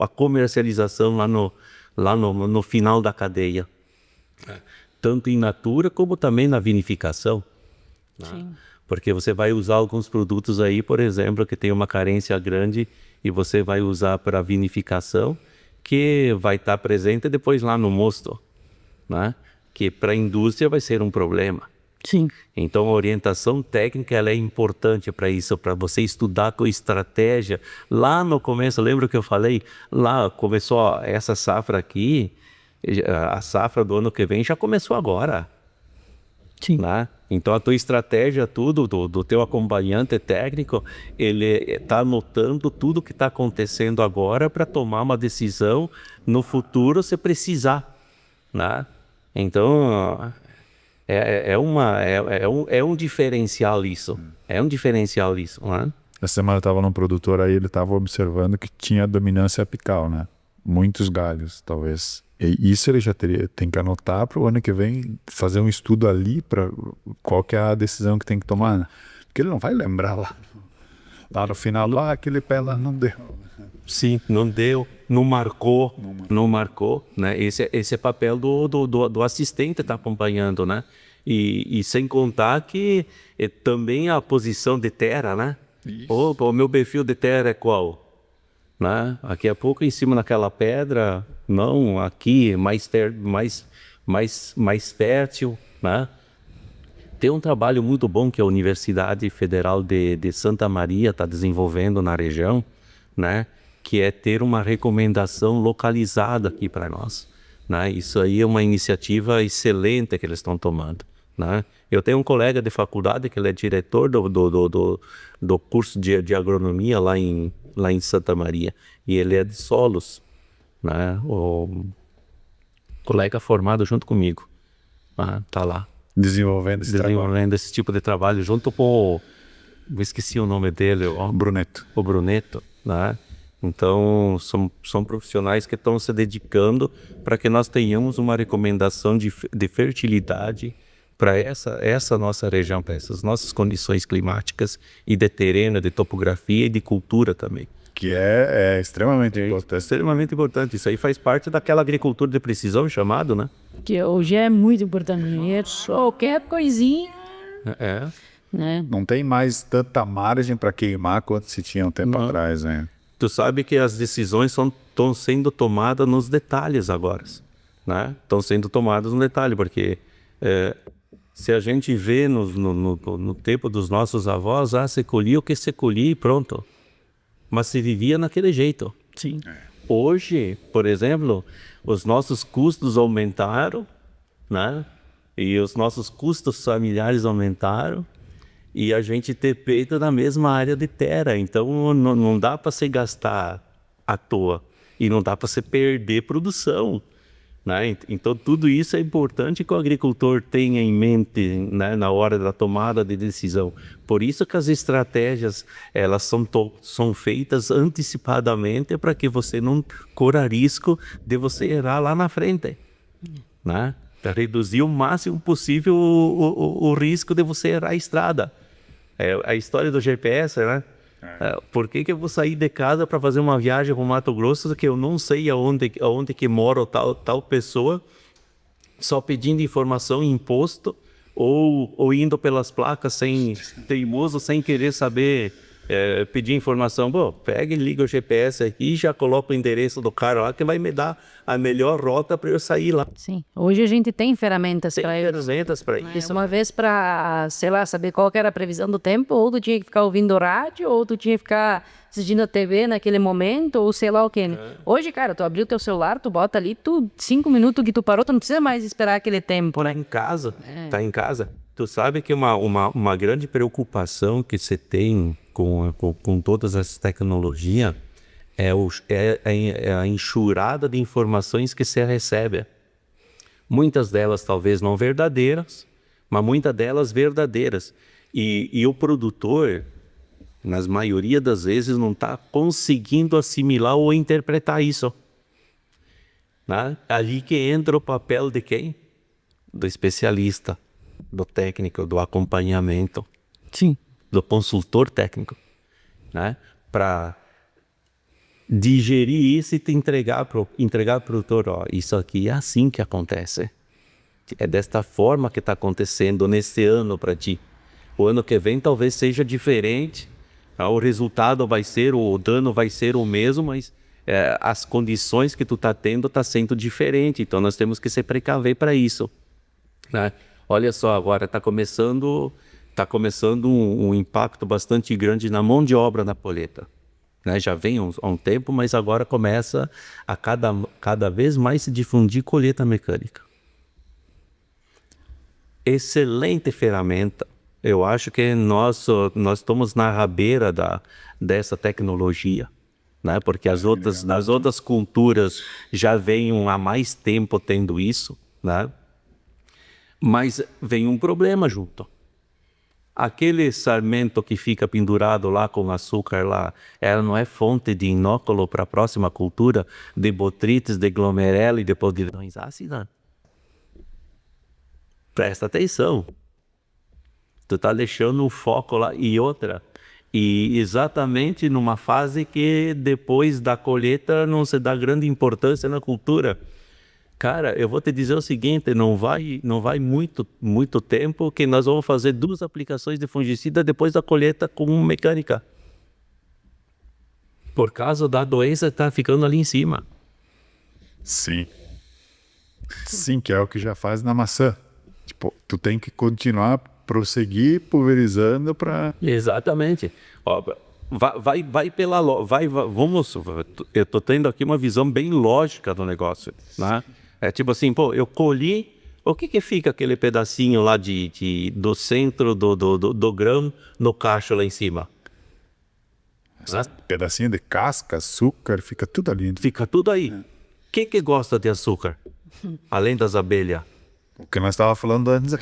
a comercialização lá no final da cadeia. Tanto in natura como também na vinificação. Né? Porque você vai usar alguns produtos aí, por exemplo, que tem uma carência grande e você vai usar para vinificação, que vai estar presente depois lá no mosto, né? Que para a indústria vai ser um problema. Sim. Então a orientação técnica ela é importante para isso, para você estudar com estratégia. Lá no começo, lembra que eu falei? Lá começou essa safra aqui, a safra do ano que vem já começou agora. Sim. Né? Então a tua estratégia, tudo do teu acompanhante técnico, ele está anotando tudo que está acontecendo agora para tomar uma decisão no futuro se precisar. Né? Então é um diferencial isso. É um diferencial isso. Né? Essa semana eu estava num produtor aí, ele estava observando que tinha dominância apical, né? Muitos galhos, talvez. E isso ele já tem que anotar para o ano que vem, fazer um estudo ali para qual que é a decisão que tem que tomar, né? Porque ele não vai lembrar lá no final, aquele pé lá não deu. Sim, não deu, não marcou, né? Esse é papel do assistente tá acompanhando, né? E sem contar que também a posição de terra, né? O meu perfil de terra é qual? Né? Aqui a pouco em cima daquela pedra, não, aqui mais fértil, né? Tem um trabalho muito bom que a Universidade Federal de Santa Maria está desenvolvendo na região, né? Que é ter uma recomendação localizada aqui para nós, né? Isso aí é uma iniciativa excelente que eles estão tomando, né? Eu tenho um colega de faculdade que ele é diretor do curso de agronomia lá em Santa Maria, e ele é de solos, né? O colega formado junto comigo, tá lá Desenvolvendo esse tipo de trabalho junto com eu esqueci o nome dele, Bruneto. o Bruneto, né? Então são profissionais que estão se dedicando para que nós tenhamos uma recomendação de fertilidade para essa nossa região, para essas nossas condições climáticas e de terreno, de topografia e de cultura também. Que é extremamente importante. Extremamente importante. Isso aí faz parte daquela agricultura de precisão chamado, né? Que hoje é muito importante. Qualquer coisinha, né? Não tem mais tanta margem para queimar quanto se tinha um tempo atrás, né? Tu sabe que as decisões estão sendo tomadas nos detalhes agora, né? Estão sendo tomadas no detalhe, porque se a gente vê no tempo dos nossos avós, se colhia o que se colhia e pronto. Mas se vivia naquele jeito. Sim. Hoje, por exemplo, os nossos custos aumentaram, né? E os nossos custos familiares aumentaram, e a gente ter peito na mesma área de terra. Então não dá para se gastar à toa e não dá para se perder produção, né? Então tudo isso é importante que o agricultor tenha em mente, né, na hora da tomada de decisão. Por isso que as estratégias elas são feitas antecipadamente para que você não corra risco de você errar lá na frente, né? Para reduzir o máximo possível o risco de você errar a estrada. É a história do GPS, né? Por que eu vou sair de casa para fazer uma viagem para o Mato Grosso que eu não sei aonde que mora tal pessoa, só pedindo informação, imposto, ou indo pelas placas teimoso, sem querer saber, pedir informação. Bom, pega e liga o GPS aqui e já coloca o endereço do cara lá que vai me dar a melhor rota para eu sair lá. Sim. Hoje a gente tem ferramentas Tem para ferramentas para isso. Uma vez para, sei lá, saber qual que era a previsão do tempo, ou tu tinha que ficar ouvindo rádio, ou tu tinha que ficar assistindo a TV naquele momento, ou sei lá o quê, né? Hoje, cara, tu abriu o teu celular, tu bota ali, 5 minutos que tu parou, tu não precisa mais esperar aquele tempo, né? Em casa, tá em casa. Tu sabe que uma grande preocupação que você tem com todas essas tecnologias é a enxurrada de informações que você recebe. Muitas delas talvez não verdadeiras, mas muitas delas verdadeiras. E o produtor, na maioria das vezes, não está conseguindo assimilar ou interpretar isso, né? Ali que entra o papel de quem? Do especialista, do técnico, do acompanhamento. Sim. Do consultor técnico, né? Para digerir isso e te entregar pro produtor, isso aqui é assim que acontece. É desta forma que está acontecendo nesse ano para ti. O ano que vem talvez seja diferente, o resultado vai ser, o dano vai ser o mesmo, mas as condições que tu está tendo está sendo diferente. Então nós temos que se precaver para isso, né? Olha só, agora está começando um impacto bastante grande na mão de obra na colheita, né? Já vem há um tempo, mas agora começa a cada vez mais se difundir colheita mecânica. Excelente ferramenta. Eu acho que nós estamos na rabeira dessa tecnologia, né? Porque as outras culturas já vêm há mais tempo tendo isso, né? Mas vem um problema junto. Aquele sarmento que fica pendurado lá com açúcar lá, ela não é fonte de inóculo para a próxima cultura de botrites, de glomerela e de podridões ácidas? Presta atenção. Tu tá deixando um foco lá e outra. E exatamente numa fase que depois da colheita não se dá grande importância na cultura. Cara, eu vou te dizer o seguinte, não vai muito tempo que nós vamos fazer 2 aplicações de fungicida depois da colheita com mecânica. Por causa da doença que tá ficando ali em cima. Sim. Sim, que é o que já faz na maçã. Tipo, tu tem que continuar prosseguir pulverizando para... Exatamente. Ó, vai pela vamos, eu tô tendo aqui uma visão bem lógica do negócio, né? É tipo assim, pô, eu colhi, o que fica aquele pedacinho lá do centro do grão no cacho lá em cima? Né? Pedacinho de casca, açúcar, fica tudo ali. Fica tudo aí. Quem que gosta de açúcar? Além das abelhas. O que nós estávamos falando antes.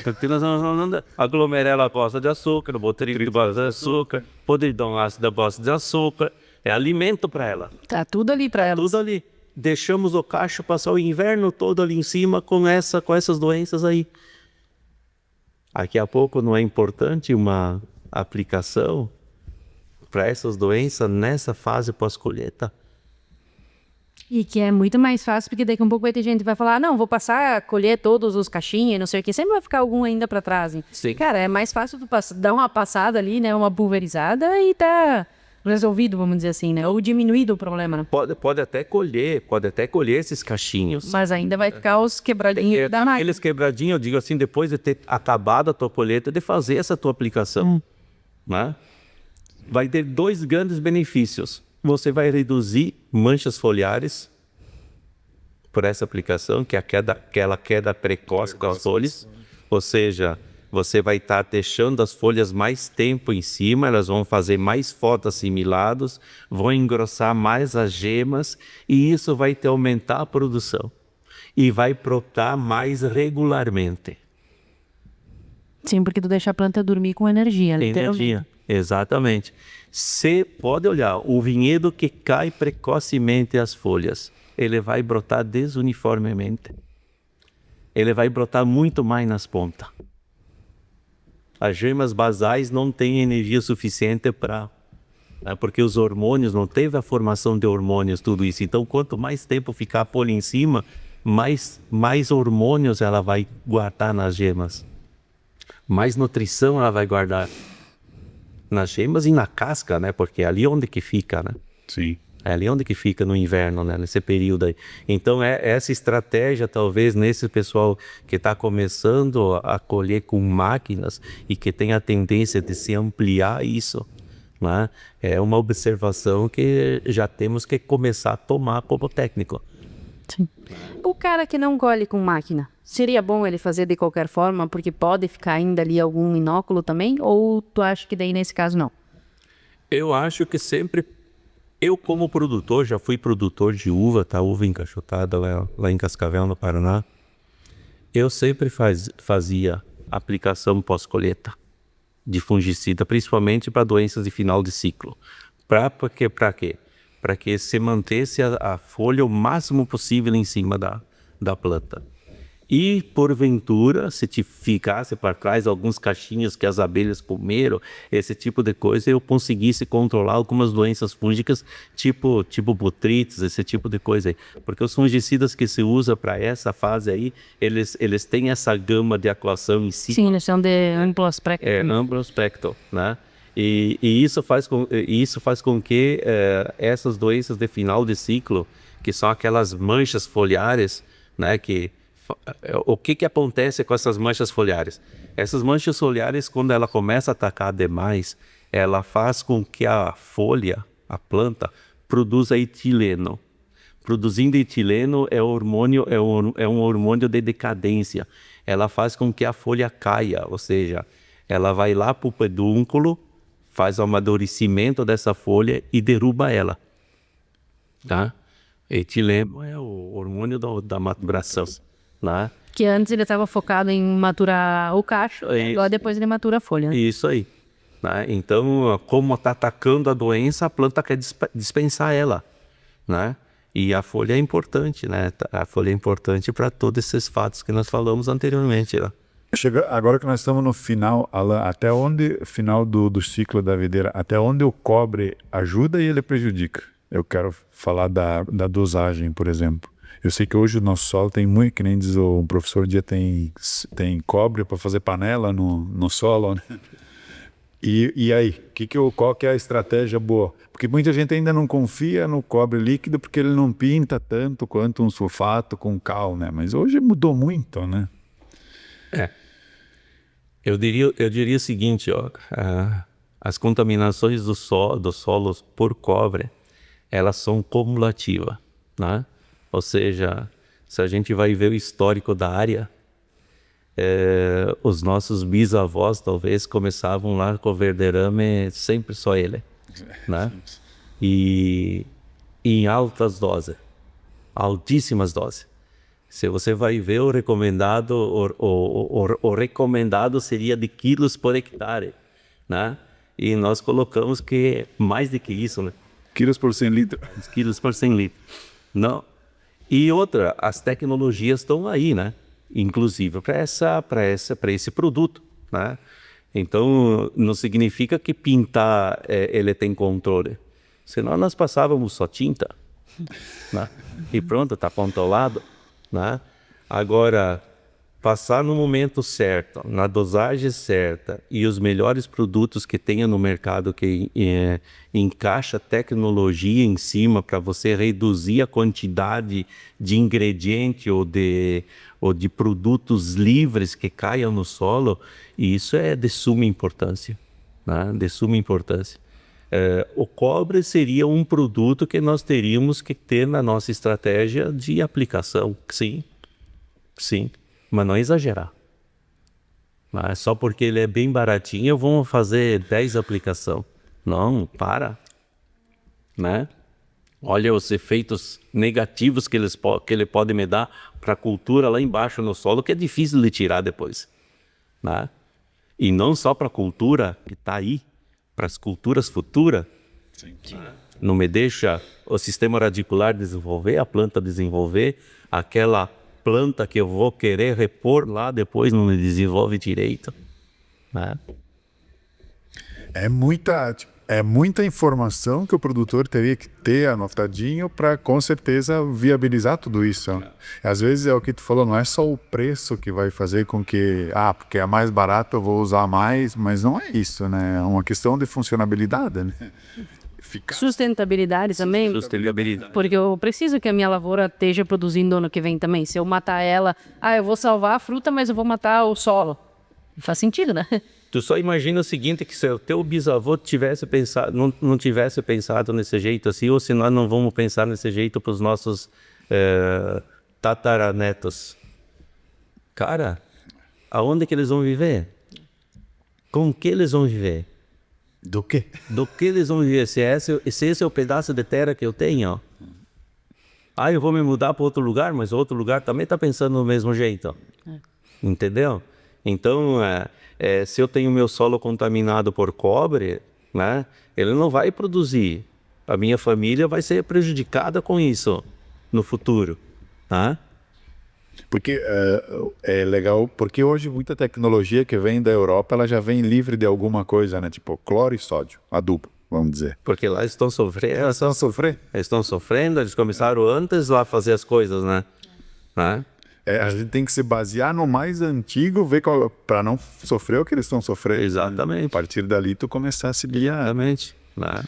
A glomerela gosta de açúcar, o botrito gosta de açúcar, podridão ácida gosta de açúcar, é alimento para ela. Tá tudo ali para ela. Tudo ali. Deixamos o cacho passar o inverno todo ali em cima com essas doenças aí. Daqui a pouco não é importante uma aplicação para essas doenças nessa fase pós-colheita? E que é muito mais fácil, porque daqui a um pouco vai ter gente que vai falar, não, vou passar a colher todos os caixinhos, não sei o que, sempre vai ficar algum ainda para trás. Hein? Sim. Cara, é mais fácil tu dar uma passada ali, né, uma pulverizada e tá resolvido, vamos dizer assim, né, ou diminuído o problema, né? Pode até colher esses cachinhos. Mas ainda vai ficar os quebradinhos da nave. Aqueles quebradinhos, eu digo assim, depois de ter acabado a tua colheita, de fazer essa tua aplicação, né? Vai ter 2 grandes benefícios. Você vai reduzir manchas foliares por essa aplicação, que é aquela queda precoce das folhas. Ou seja, você vai estar deixando as folhas mais tempo em cima, elas vão fazer mais fotoassimilados, vão engrossar mais as gemas, e isso vai te aumentar a produção. E vai brotar mais regularmente. Sim, porque tu deixa a planta dormir com energia, literalmente. Energia, exatamente. Você pode olhar, o vinhedo que cai precocemente as folhas, ele vai brotar desuniformemente. Ele vai brotar muito mais nas pontas. As gemas basais não têm energia suficiente para... porque os hormônios, não teve a formação de hormônios, tudo isso. Então, quanto mais tempo ficar a folha em cima, mais hormônios ela vai guardar nas gemas. Mais nutrição ela vai guardar nas gemas e na casca, né? Porque é ali onde que fica, né? Sim. É ali onde que fica no inverno, né? Nesse período aí. Então, essa estratégia, talvez, nesse pessoal que está começando a colher com máquinas e que tem a tendência de se ampliar isso, né? É uma observação que já temos que começar a tomar como técnico. Sim. O cara que não colhe com máquina, seria bom ele fazer de qualquer forma, porque pode ficar ainda ali algum inóculo também? Ou tu acha que daí nesse caso não? Eu acho que sempre... Eu, como produtor, já fui produtor de uva, tá? Uva encaixotada lá em Cascavel, no Paraná. Eu sempre fazia aplicação pós-colheita de fungicida, principalmente para doenças de final de ciclo. Para quê? Para que se mantesse a folha o máximo possível em cima da planta. E, porventura, se te ficasse para trás alguns cachinhos que as abelhas comeram, esse tipo de coisa, eu conseguisse controlar algumas doenças fúngicas, tipo botrites, esse tipo de coisa aí. Porque os fungicidas que se usa para essa fase aí, eles têm essa gama de atuação em si. Sim, eles são de amplo aspecto. Amplo aspecto, né? E isso faz com que essas doenças de final de ciclo, que são aquelas manchas foliares, né, o que acontece com essas manchas foliares? Essas manchas foliares, quando ela começa a atacar demais, ela faz com que a folha, a planta, produza etileno. Produzindo etileno é um hormônio de decadência. Ela faz com que a folha caia, ou seja, ela vai lá para o pedúnculo, faz o amadurecimento dessa folha e derruba ela. Tá? Etileno é o hormônio da maturação. Né? Que antes ele estava focado em maturar o cacho, agora depois ele matura a folha. Né? Isso aí. Né? Então, como está atacando a doença, a planta quer dispensar ela. Né? E a folha é importante, né? A folha é importante para todos esses fatos que nós falamos anteriormente. Né? Agora que nós estamos no final, Alan, até onde, final do ciclo da videira, até onde o cobre ajuda e ele prejudica? Eu quero falar da dosagem, por exemplo. Eu sei que hoje o nosso solo tem muito, que nem diz o professor, um dia tem cobre para fazer panela no solo, né? E aí, qual que é a estratégia boa? Porque muita gente ainda não confia no cobre líquido porque ele não pinta tanto quanto um sulfato com cal, né? Mas hoje mudou muito, né? Eu diria o seguinte, ó, as contaminações dos solos por cobre, elas são cumulativas, né? Ou seja, se a gente vai ver o histórico da área, os nossos bisavós talvez começavam lá com o verderame, sempre só ele, né? E em altas doses, altíssimas doses. Se você vai ver o recomendado, o recomendado seria de quilos por hectare, né? E nós colocamos que mais do que isso, né? Quilos por 100 litros. Quilos por 100 litros. Não. E outra, as tecnologias estão aí, né? Inclusive para esse produto, né? Então, não significa que pintar ele tem controle. Senão nós passávamos só tinta, né? E pronto, está controlado, né? Agora, passar no momento certo, na dosagem certa e os melhores produtos que tenha no mercado que encaixa tecnologia em cima para você reduzir a quantidade de ingrediente ou de produtos livres que caiam no solo, isso é de suma importância, né? De suma importância. O cobre seria um produto que nós teríamos que ter na nossa estratégia de aplicação, sim, mas não exagerar. Mas só porque ele é bem baratinho, vamos fazer 10 aplicações. Não, para. Né? Olha os efeitos negativos que ele pode me dar para a cultura lá embaixo no solo, que é difícil de tirar depois. Né? E não só para a cultura que está aí, para as culturas futuras. Sim. Não me deixa o sistema radicular desenvolver, a planta desenvolver, aquela planta que eu vou querer repor lá depois não me desenvolve direito. Né? É muita informação que o produtor teria que ter anotadinho para, com certeza, viabilizar tudo isso. Às vezes é o que tu falou, não é só o preço que vai fazer com que, porque é mais barato eu vou usar mais, mas não é isso, né? É uma questão de funcionabilidade, né? Sustentabilidade também. Sustentabilidade. Porque eu preciso que a minha lavoura esteja produzindo ano que vem também. Se eu matar ela, eu vou salvar a fruta, mas eu vou matar o solo. Faz sentido, né? Tu só imagina o seguinte, que se o teu bisavô tivesse pensado, não tivesse pensado nesse jeito assim, ou se nós não vamos pensar nesse jeito para os nossos tataranetos. Cara, aonde que eles vão viver? Com que eles vão viver? Do quê? Do que eles vão viver? Se esse é o pedaço de terra que eu tenho, ó. Eu vou me mudar para outro lugar, mas outro lugar também está pensando do mesmo jeito. Entendeu? Então, se eu tenho meu solo contaminado por cobre, né, ele não vai produzir. A minha família vai ser prejudicada com isso no futuro. Tá? Porque é legal, porque hoje muita tecnologia que vem da Europa, ela já vem livre de alguma coisa, né? Tipo cloro e sódio, adubo, vamos dizer. Porque lá eles estão sofrendo. Eles estão sofrendo? Eles estão sofrendo, eles começaram antes lá a fazer as coisas, né? A gente tem que se basear no mais antigo, ver para não sofrer o que eles estão sofrendo. Exatamente. A partir dali tu começar a se guiar. Exatamente. Né?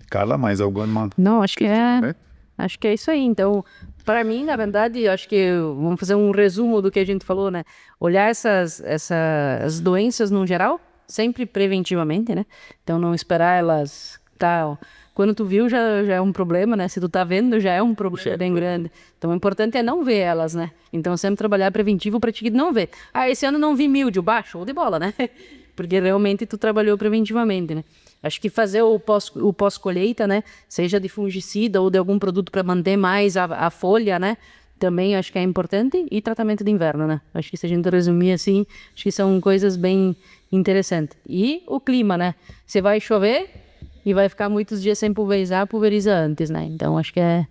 Carla, mais alguma? Não, acho que é isso aí. Então, para mim, na verdade, acho que vamos fazer um resumo do que a gente falou, né? Olhar essas doenças no geral, sempre preventivamente, né? Então, não esperar elas quando tu viu, já é um problema, né? Se tu tá vendo, já é um problema bem grande. Então, o importante é não ver elas, né? Então, sempre trabalhar preventivo para te não ver. Esse ano não vi mildio, baixo, ou de bola, né? Porque realmente tu trabalhou preventivamente, né? Acho que fazer o pós-colheita, né? Seja de fungicida ou de algum produto para manter mais a folha, né? Também acho que é importante. E tratamento de inverno, né? Acho que se a gente resumir assim, acho que são coisas bem interessantes. E o clima, né? Se vai chover e vai ficar muitos dias sem pulverizar, pulveriza antes, né? Então, acho que é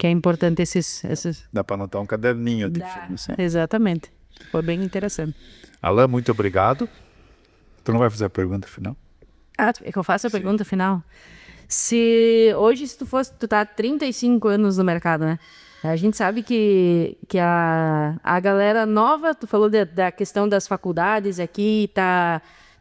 importante esses... Dá para anotar um caderninho de filme. Exatamente. Foi bem interessante. Alain, muito obrigado. Tu não vai fazer a pergunta final? É que eu faço a pergunta final. Se tu tá há 35 anos no mercado, né? A gente sabe que a galera nova, tu falou da questão das faculdades aqui,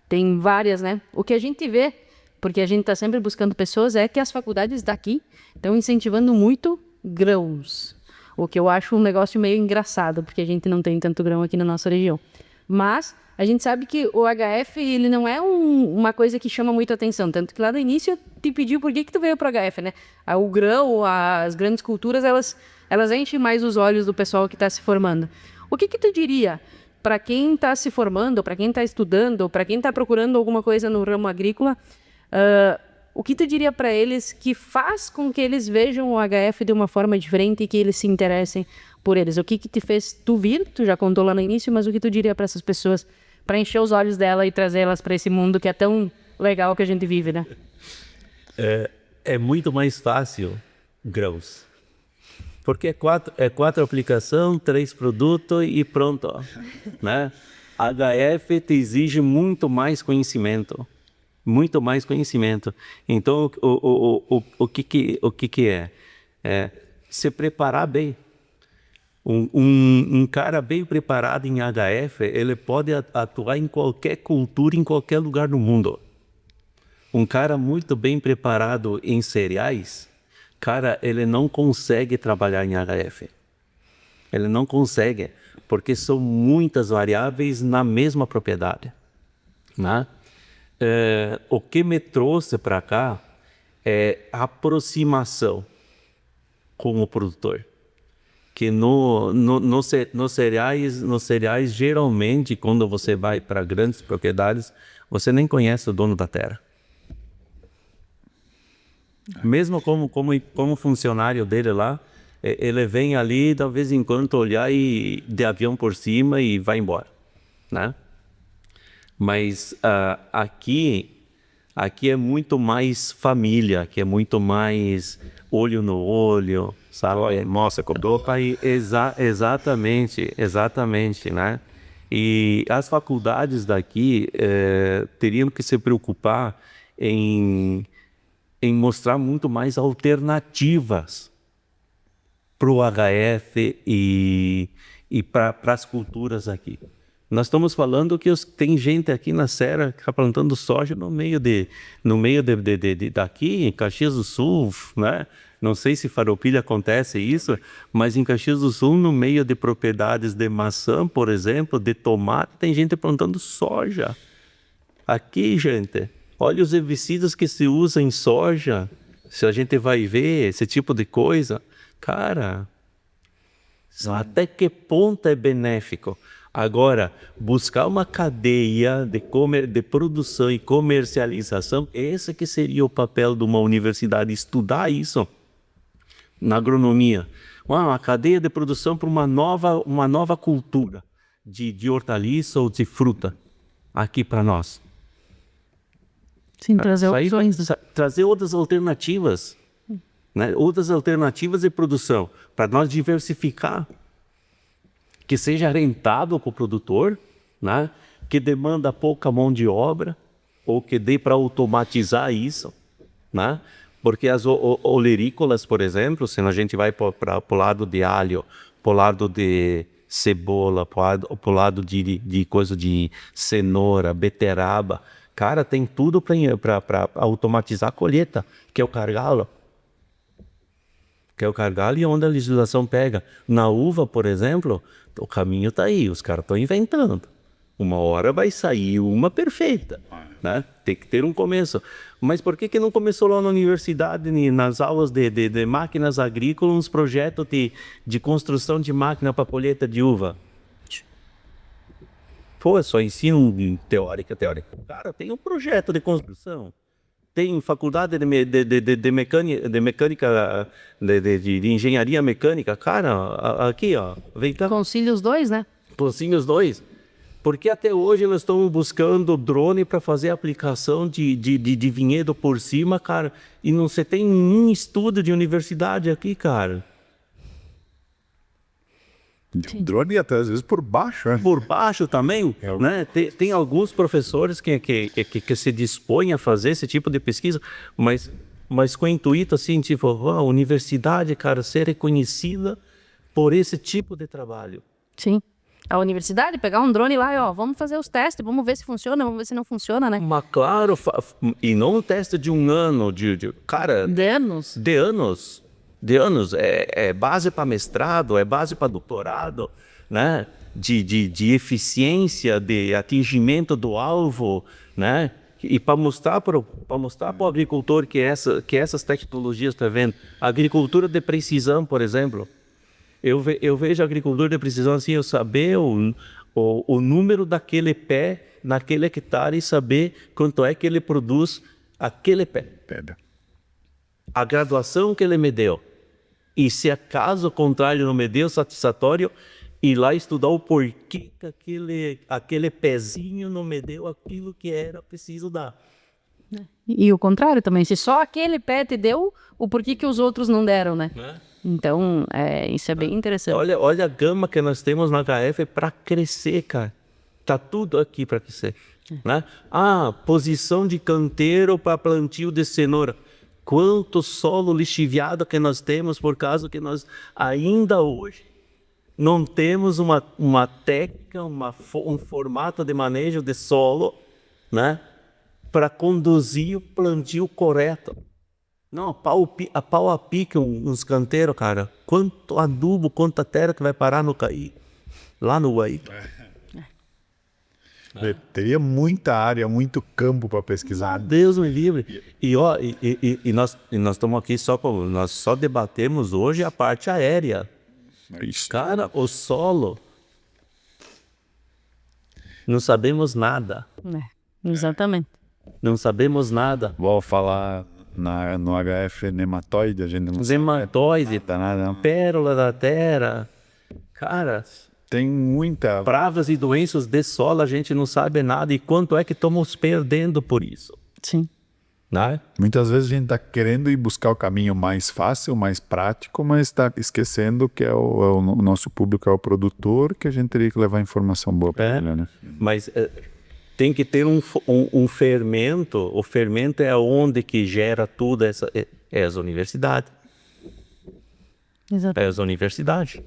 tem várias, né? O que a gente vê, porque a gente está sempre buscando pessoas, é que as faculdades daqui estão incentivando muito grãos. O que eu acho um negócio meio engraçado, porque a gente não tem tanto grão aqui na nossa região. Mas a gente sabe que o HF, ele não é uma coisa que chama muito atenção, tanto que lá no início eu te pedi por que tu veio pro HF, né? O grão, as grandes culturas, elas enchem mais os olhos do pessoal que está se formando. O que tu diria para quem está se formando, para quem está estudando, para quem está procurando alguma coisa no ramo agrícola, o que tu diria para eles que faz com que eles vejam o HF de uma forma diferente e que eles se interessem por eles? O que te fez tu vir? Tu já contou lá no início, mas o que tu diria para essas pessoas para encher os olhos dela e trazê-las para esse mundo que é tão legal que a gente vive, né? É muito mais fácil grãos. Porque é quatro aplicações, 3 produtos e pronto, né? HF te exige muito mais conhecimento. Muito mais conhecimento. Então, o que é? É se preparar bem. Um cara bem preparado em HF, ele pode atuar em qualquer cultura, em qualquer lugar do mundo. Um cara muito bem preparado em cereais, cara, ele não consegue trabalhar em HF. Ele não consegue, porque são muitas variáveis na mesma propriedade, né? O que me trouxe para cá é a aproximação com o produtor. Que nos cereais, geralmente, quando você vai para grandes propriedades, você nem conhece o dono da terra. Mesmo como funcionário dele lá, ele vem ali, de vez em quando, olhar de avião por cima e vai embora, né? Mas aqui é muito mais família, aqui é muito mais olho no olho, sabe? Nossa, acordou. Exatamente, né? E as faculdades daqui teriam que se preocupar em mostrar muito mais alternativas para o HF e para as culturas aqui. Nós estamos falando que tem gente aqui na Serra que está plantando soja no meio daqui, em Caxias do Sul, né? Não sei se Farroupilha acontece isso, mas em Caxias do Sul, no meio de propriedades de maçã, por exemplo, de tomate, tem gente plantando soja. Aqui, gente, olha os herbicidas que se usam em soja. Se a gente vai ver esse tipo de coisa, cara, até que ponto é benéfico? Agora, buscar uma cadeia de produção e comercialização, esse que seria o papel de uma universidade, estudar isso na agronomia. Uma cadeia de produção para uma nova cultura de hortaliça ou de fruta aqui para nós. Sim, trazer opções. Trazer outras alternativas, né? Outras alternativas de produção, para nós diversificar. Que seja rentável para o produtor, né? Que demanda pouca mão de obra, ou que dê para automatizar isso, né? Porque as olerícolas, por exemplo, se a gente vai para o lado de alho, para o lado de cebola, para o lado de coisa de cenoura, beterraba, cara, tem tudo para automatizar a colheita, que é o gargalo. Que é o gargalo e onde a legislação pega. Na uva, por exemplo, o caminho está aí, os caras estão inventando. Uma hora vai sair uma perfeita, né? Tem que ter um começo. Mas por que não começou lá na universidade, nas aulas de máquinas agrícolas, uns projetos de construção de máquina para colheita de uva? Pô, é só ensino teórica. Cara, tem um projeto de construção. Tem faculdade de mecânica, de engenharia mecânica. Cara, aqui, ó. Vem cá. Concílios 2, né? Concílios 2. Porque até hoje eles estão buscando drone para fazer aplicação de vinhedo por cima, cara. E não se tem nenhum estudo de universidade aqui, cara. Drone até às vezes por baixo, né? Por baixo também, né? Tem alguns professores que se dispõem a fazer esse tipo de pesquisa, mas com o intuito assim, tipo, a universidade, cara, ser reconhecida por esse tipo de trabalho. Sim. A universidade, pegar um drone lá e, ó, vamos fazer os testes, vamos ver se funciona, vamos ver se não funciona, né? Mas claro, e não um teste de um ano, cara... De anos. De anos, é base para mestrado, é base para doutorado, né? de eficiência, de atingimento do alvo, né? E para mostrar para o agricultor que essas tecnologias, tá vendo? A agricultura de precisão, por exemplo, eu vejo a agricultura de precisão assim, eu saber o número daquele pé naquele hectare e saber quanto é que ele produz aquele pé. A graduação que ele me deu. E se acaso contrário não me deu satisfatório, ir lá estudar o porquê que aquele pezinho não me deu aquilo que era preciso dar. E o contrário também, se só aquele pé te deu, o porquê que os outros não deram, né? Então, isso é bem interessante. Olha a gama que nós temos na HF para crescer, cara. Tá tudo aqui para crescer. Né? Posição de canteiro para plantio de cenoura. Quanto solo lixiviado que nós temos por causa que nós ainda hoje não temos uma técnica, um formato de manejo de solo, né, para conduzir o plantio correto. Não, a pau a pique uns canteiros, cara. Quanto adubo, quanta terra que vai parar no cair, lá no Uai. Teria muita área, muito campo para pesquisar. Deus me livre. E nós estamos aqui nós só debatemos hoje a parte aérea. Cara, o solo, não sabemos nada. Exatamente. Não sabemos nada. Vou falar no HF nematóide, a gente não Nematóide, sabe nada. Não. pérola da terra. Cara, Tem muita... pragas e doenças de solo, a gente não sabe nada. E quanto é que estamos perdendo por isso? Sim. Né? Muitas vezes a gente está querendo ir buscar o caminho mais fácil, mais prático, mas está esquecendo que o nosso público é o produtor, que a gente teria que levar informação boa para ele, né? Mas tem que ter um fermento. O fermento é onde que gera tudo as universidades. Exato. É as universidades.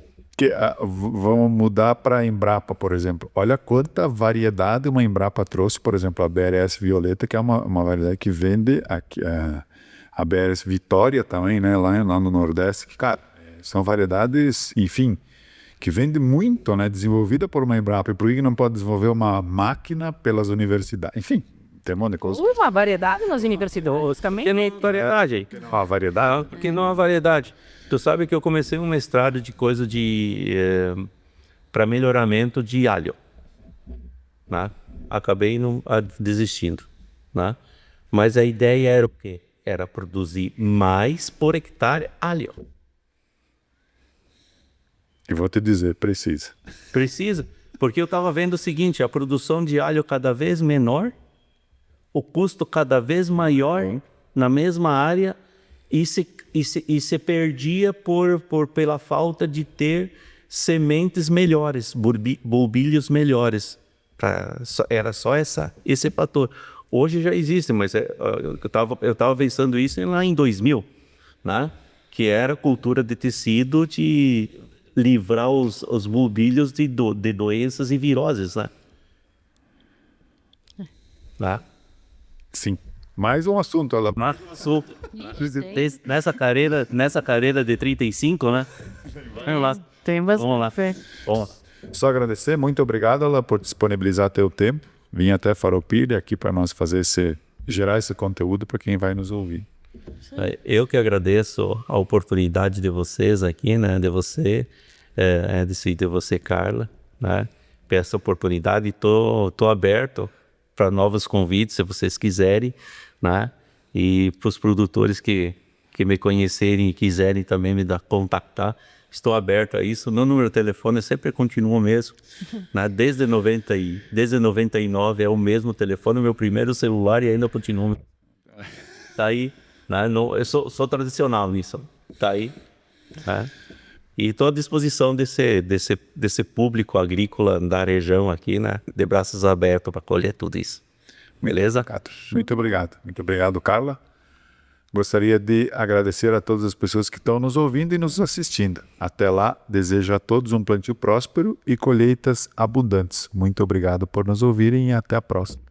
Vamos mudar para a Embrapa, por exemplo. Olha quanta variedade uma Embrapa trouxe, por exemplo, a BRS Violeta, que é uma variedade que vende aqui, a BRS Vitória também, né, lá no Nordeste. Que, cara, são variedades, enfim, que vende muito, né, desenvolvida por uma Embrapa. E por que não pode desenvolver uma máquina pelas universidades? Enfim, tem um monte de coisa. Uma variedade nas universidades também. Tem variedade aí. Uma variedade? Porque não há variedade. Tu sabe que eu comecei um mestrado de coisa para melhoramento de alho, né? Acabei desistindo, né? Mas a ideia era o quê? Era produzir mais por hectare alho. E vou te dizer, precisa. Precisa, porque eu estava vendo o seguinte, a produção de alho cada vez menor, o custo cada vez maior na mesma área e se perdia pela falta de ter sementes melhores, bulbilhos melhores. Era só esse fator. Hoje já existe, mas eu estava pensando isso lá em 2000, né? Que era cultura de tecido de livrar os bulbilhos de doenças e viroses, né? Né? Sim. Mais um assunto, ela. Nessa carreira de 35, né? Vamos lá. Tem bastante. Vamos lá. Bom, Só agradecer, muito obrigado, ela, por disponibilizar teu tempo. Vim até Farroupilha aqui para nós gerar esse conteúdo para quem vai nos ouvir. eu que agradeço a oportunidade de vocês aqui, né? De você, de você, Carla, né? Por essa oportunidade, tô aberto para novos convites, se vocês quiserem, né? E para os produtores que me conhecerem e quiserem também contactar, estou aberto a isso. Meu número de telefone sempre continua o mesmo, né? Desde 99 é o mesmo telefone, o meu primeiro celular e ainda continua. Tá aí, né? Eu sou tradicional nisso, tá aí, né? E estou à disposição desse público agrícola da região aqui, né? De braços abertos para colher tudo isso. Beleza? Muito obrigado. Muito obrigado, Carla. Gostaria de agradecer a todas as pessoas que estão nos ouvindo e nos assistindo. Até lá, desejo a todos um plantio próspero e colheitas abundantes. Muito obrigado por nos ouvirem e até a próxima.